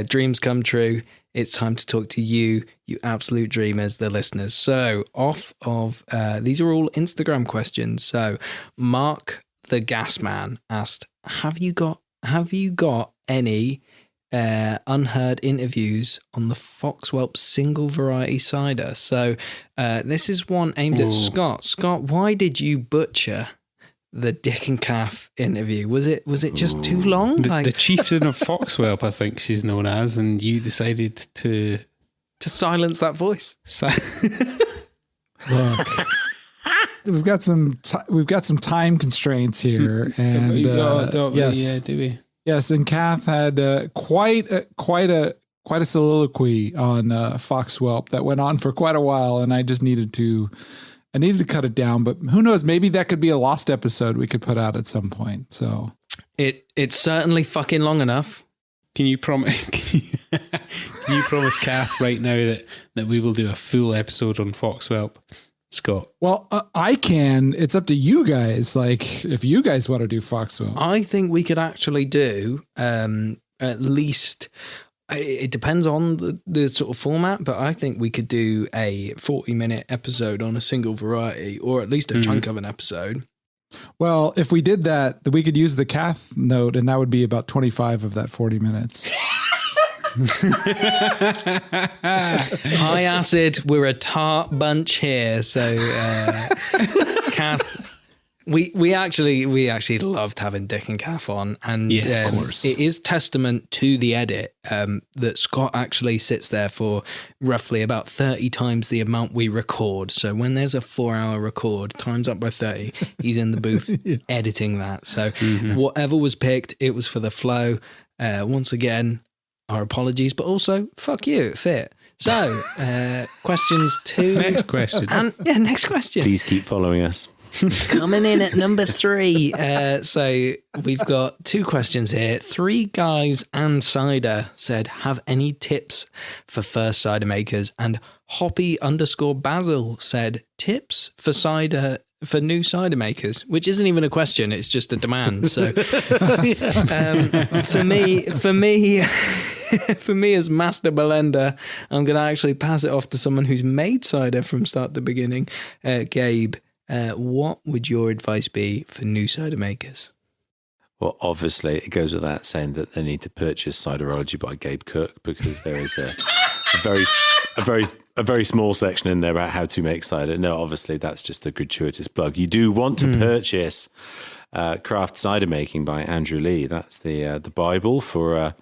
dreams come true, it's time to talk to you absolute dreamers, the listeners. So off of, these are all Instagram questions. So Mark the Gas Man asked, have you got any unheard interviews on the Foxwhelp single variety cider? So this is one aimed at Scott. Scott, why did you butcher the Dick and Calf interview? Was it just too long? The chieftain of Foxwhelp, I think she's known as, and you decided to silence that voice. Look, we've got some time constraints here, and yes, do we? Yes, and Kath had quite a soliloquy on Foxwhelp that went on for quite a while, and I just needed to cut it down. But who knows? Maybe that could be a lost episode we could put out at some point. So it's certainly fucking long enough. Can you promise? Can you promise Kath right now that we will do a full episode on Foxwhelp, Scott? Well, I can. It's up to you guys. Like, if you guys want to do Foxwhelp, I think we could actually do at least. It depends on the sort of format, but I think we could do a 40-minute episode on a single variety, or at least a chunk of an episode. Well, if we did that, we could use the Kath note, and that would be about 25 of that 40 minutes. High acid, we're a tart bunch here. So, Kath, we actually loved having Dick and Kath on, and of course. It is testament to the edit that Scott actually sits there for roughly about 30 times the amount we record. So when there's a 4-hour record, times up by 30, he's in the booth editing that. So whatever was picked, it was for the flow. Once again, our apologies, but also fuck you, it fit. So questions 2. Next question. Next question. Please keep following us. Coming in at number 3. So we've got 2 questions here. 3 guys and cider said, have any tips for first cider makers? And Hoppy_Basil said, tips for cider for new cider makers, which isn't even a question, it's just a demand. So for me as master blender, I'm going to actually pass it off to someone who's made cider from start to beginning. Gabe, what would your advice be for new cider makers? Well, obviously, it goes without saying that they need to purchase Ciderology by Gabe Cook, because there is a very small section in there about how to make cider. No, obviously, that's just a gratuitous plug. You do want to purchase Craft Cider Making by Andrew Lee. That's the Bible for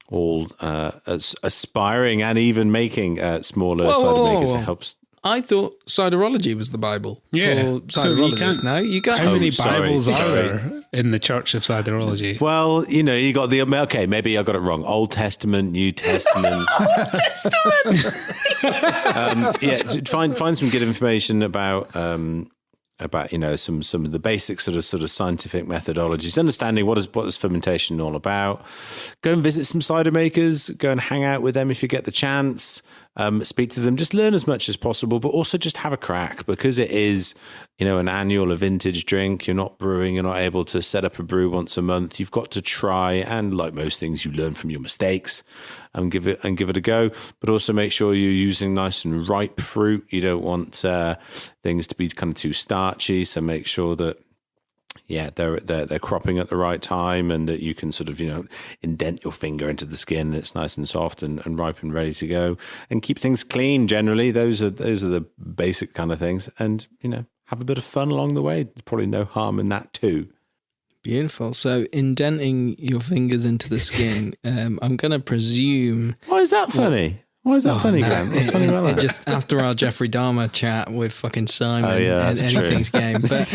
all aspiring and even making smaller cider makers. It helps. I thought Ciderology was the Bible for Ciderologists. No, you got how many Bibles are there in the Church of Ciderology? Well, you got the maybe I got it wrong. Old Testament, New Testament. Old Testament. Find some good information about some of the basic sort of scientific methodologies, understanding what is fermentation all about. Go and visit some cider makers. Go and hang out with them if you get the chance. Speak to them, just learn as much as possible, but also just have a crack, because it is, an annual, a vintage drink. You're not brewing, you're not able to set up a brew once a month. You've got to try, and like most things, you learn from your mistakes and give it a go. But also make sure you're using nice and ripe fruit. You don't want things to be kind of too starchy, so make sure that they're cropping at the right time, and that you can sort of, indent your finger into the skin and it's nice and soft and ripe and ready to go. And keep things clean generally. Those are the basic kind of things. And, have a bit of fun along the way. There's probably no harm in that too. Beautiful. So indenting your fingers into the skin, I'm going to presume... Why is that funny? Why is that funny, Graham? What's funny about that? Just after our Jeffrey Dahmer chat with fucking Simon, anything's game. But...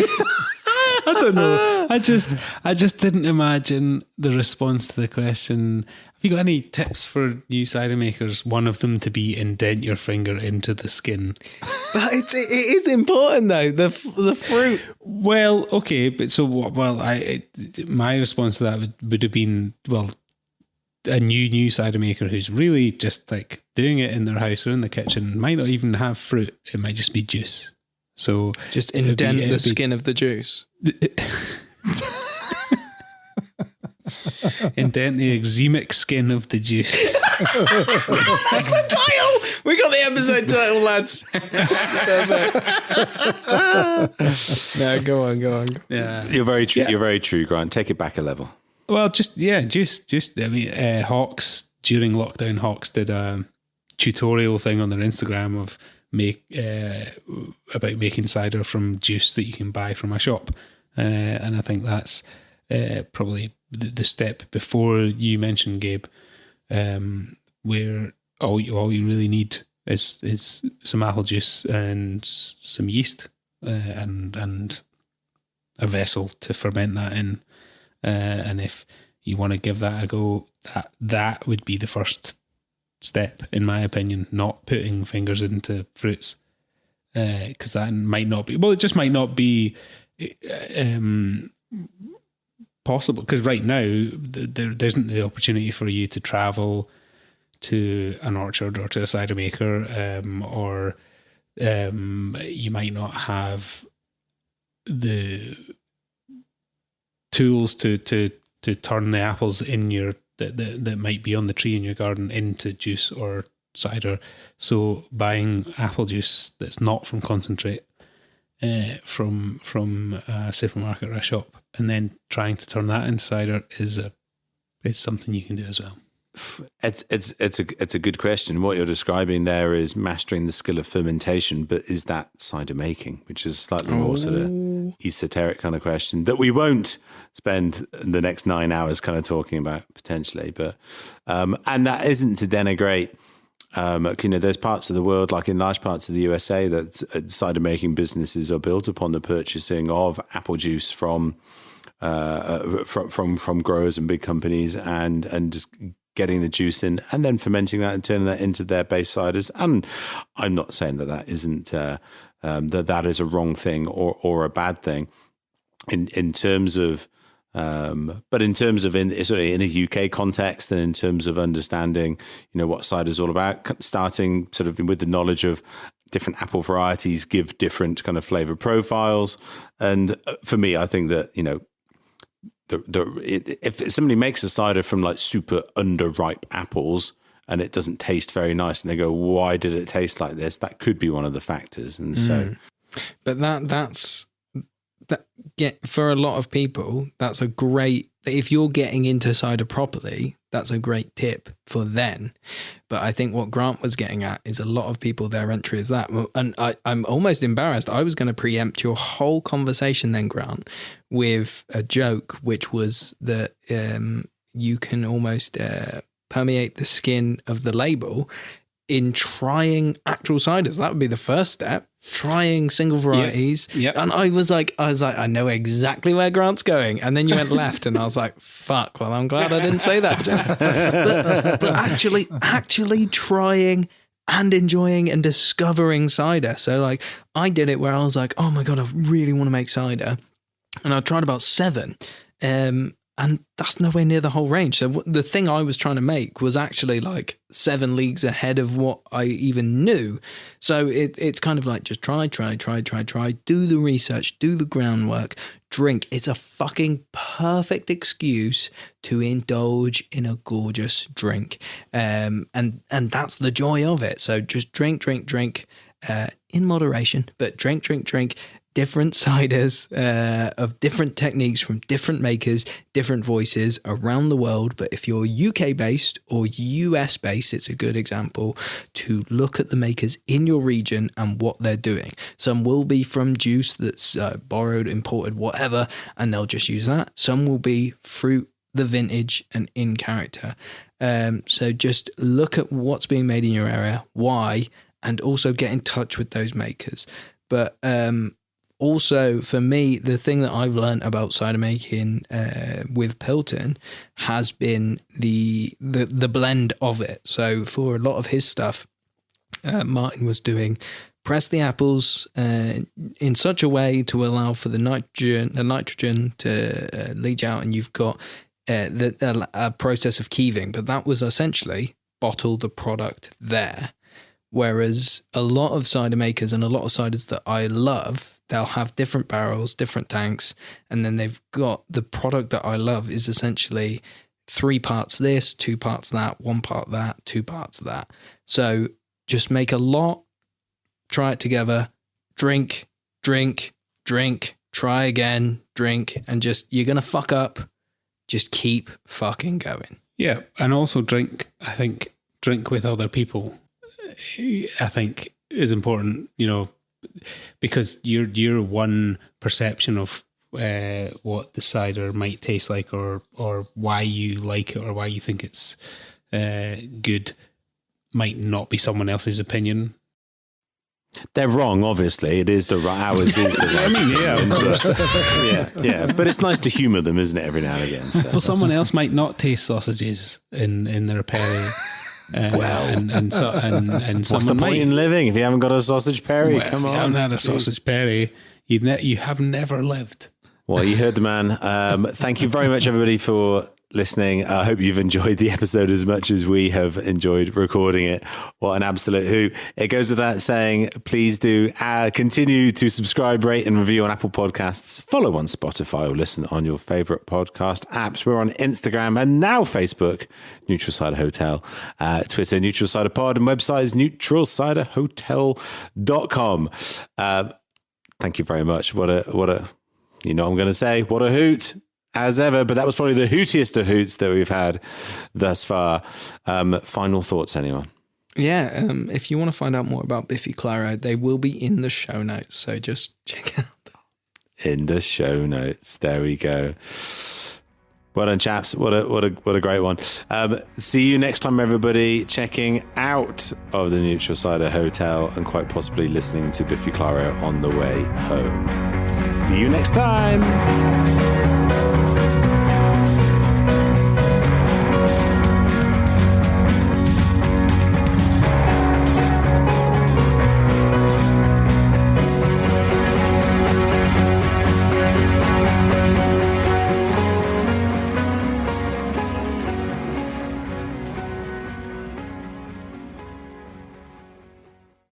I don't know. I just didn't imagine the response to the question. Have you got any tips for new cider makers? One of them to be indent your finger into the skin. But it is important though. The fruit. Well, okay, but so my response to that would have been, well, a new cider maker who's really just like doing it in their house or in the kitchen might not even have fruit. It might just be juice. So just indent the skin of the juice. Indent the eczemic skin of the juice. We got the episode title, lads. No, go on. Yeah. You're very true. You're very true, Grant. Take it back a level. Well, just I mean, Hawks during lockdown. Hawks did a tutorial thing on their Instagram of about making cider from juice that you can buy from a shop, and I think that's probably the step before you mentioned, Gabe, where all you really need is some apple juice and some yeast and a vessel to ferment that in. And if you want to give that a go, that would be the first step, in my opinion, not putting fingers into fruits. Because that might not be, well, it just might not be possible. Because right now, there isn't the opportunity for you to travel to an orchard or to a cider maker, or you might not have the tools to turn the apples in your that might be on the tree in your garden into juice or cider. So buying apple juice that's not from concentrate from a supermarket or a shop, and then trying to turn that into cider is something you can do as well. It's a good question. What you're describing there is mastering the skill of fermentation, but is that cider making, which is slightly more sort of esoteric kind of question that we won't spend the next 9 hours kind of talking about potentially. But and that isn't to denigrate. There's parts of the world, like in large parts of the USA, that cider making businesses are built upon the purchasing of apple juice from growers and big companies, and just getting the juice in and then fermenting that and turning that into their base ciders. And I'm not saying that isn't that is a wrong thing or a bad thing in terms of, but in terms of in a UK context, and in terms of understanding, what cider is all about, starting sort of with the knowledge of different apple varieties give different kind of flavor profiles. And for me, I think that, if somebody makes a cider from like super underripe apples and it doesn't taste very nice, and they go, why did it taste like this? That could be one of the factors. And so, but for a lot of people, that's a great, if you're getting into cider properly, that's a great tip for then. But I think what Grant was getting at is a lot of people, their entry is that. And I'm almost embarrassed. I was going to preempt your whole conversation then, Grant, with a joke, which was that you can almost permeate the skin of the label in trying actual ciders. That would be the first step. Trying single varieties. Yep. And I was like, I know exactly where Grant's going. And then you went left, and I was like, fuck, well, I'm glad I didn't say that, Jack. but actually trying and enjoying and discovering cider. So like, I did it where I was like, oh my God, I really want to make cider. And I tried about 7. And that's nowhere near the whole range. So the thing I was trying to make was actually like 7 leagues ahead of what I even knew. So it's kind of like just try, do the research, do the groundwork, drink. It's a fucking perfect excuse to indulge in a gorgeous drink. And that's the joy of it. So just drink, in moderation, but drink. Different ciders of different techniques from different makers, different voices around the world. But if you're UK based or US based, it's a good example to look at the makers in your region and what they're doing. Some will be from juice that's borrowed, imported, whatever, and they'll just use that. Some will be fruit, the vintage, and in character. So just look at what's being made in your area, why, and also get in touch with those makers. But also, for me, the thing that I've learned about cider making with Pilton has been the blend of it. So for a lot of his stuff, Martin was doing press the apples in such a way to allow for the nitrogen to leach out, and you've got a process of keeving. But that was essentially bottle the product there. Whereas a lot of cider makers and a lot of ciders that I love, they'll have different barrels, different tanks, and then they've got the product that I love is essentially 3 parts this, 2 parts that, 1 part that, 2 parts that. So just make a lot, try it together, drink, try again, drink, and you're going to fuck up. Just keep fucking going. Yeah, and also drink with other people, I think is important, because your one perception of what the cider might taste like or why you like it or why you think it's good might not be someone else's opinion. They're wrong, obviously. It is ours is the right opinion. Yeah. But it's nice to humour them, isn't it, every now and again? So. Well, someone else might not taste sausages in their perry. And what's the point in living if you haven't got a sausage perry? Well, Come on. If you haven't had a sausage perry, you have never lived. Well, you heard the man. Thank you very much, everybody, for listening. I hope you've enjoyed the episode as much as we have enjoyed recording it. What an absolute hoot. It goes without saying, please do continue to subscribe, rate and review on Apple Podcasts, follow on Spotify or listen on your favourite podcast apps. We're on Instagram and now Facebook, Neutral Cider Hotel, Twitter, Neutral Cider Pod, and website is neutralciderhotel.com. Thank you very much. What a I'm going to say, what a hoot. As ever, but that was probably the hootiest of hoots that we've had thus far. Final thoughts, anyone? Yeah, if you want to find out more about Biffy Clyro, they will be in the show notes, so just check out. In the show notes, there we go. Well done, chaps. What a great one. See you next time, everybody. Checking out of the Neutral Cider Hotel and quite possibly listening to Biffy Clyro on the way home. See you next time.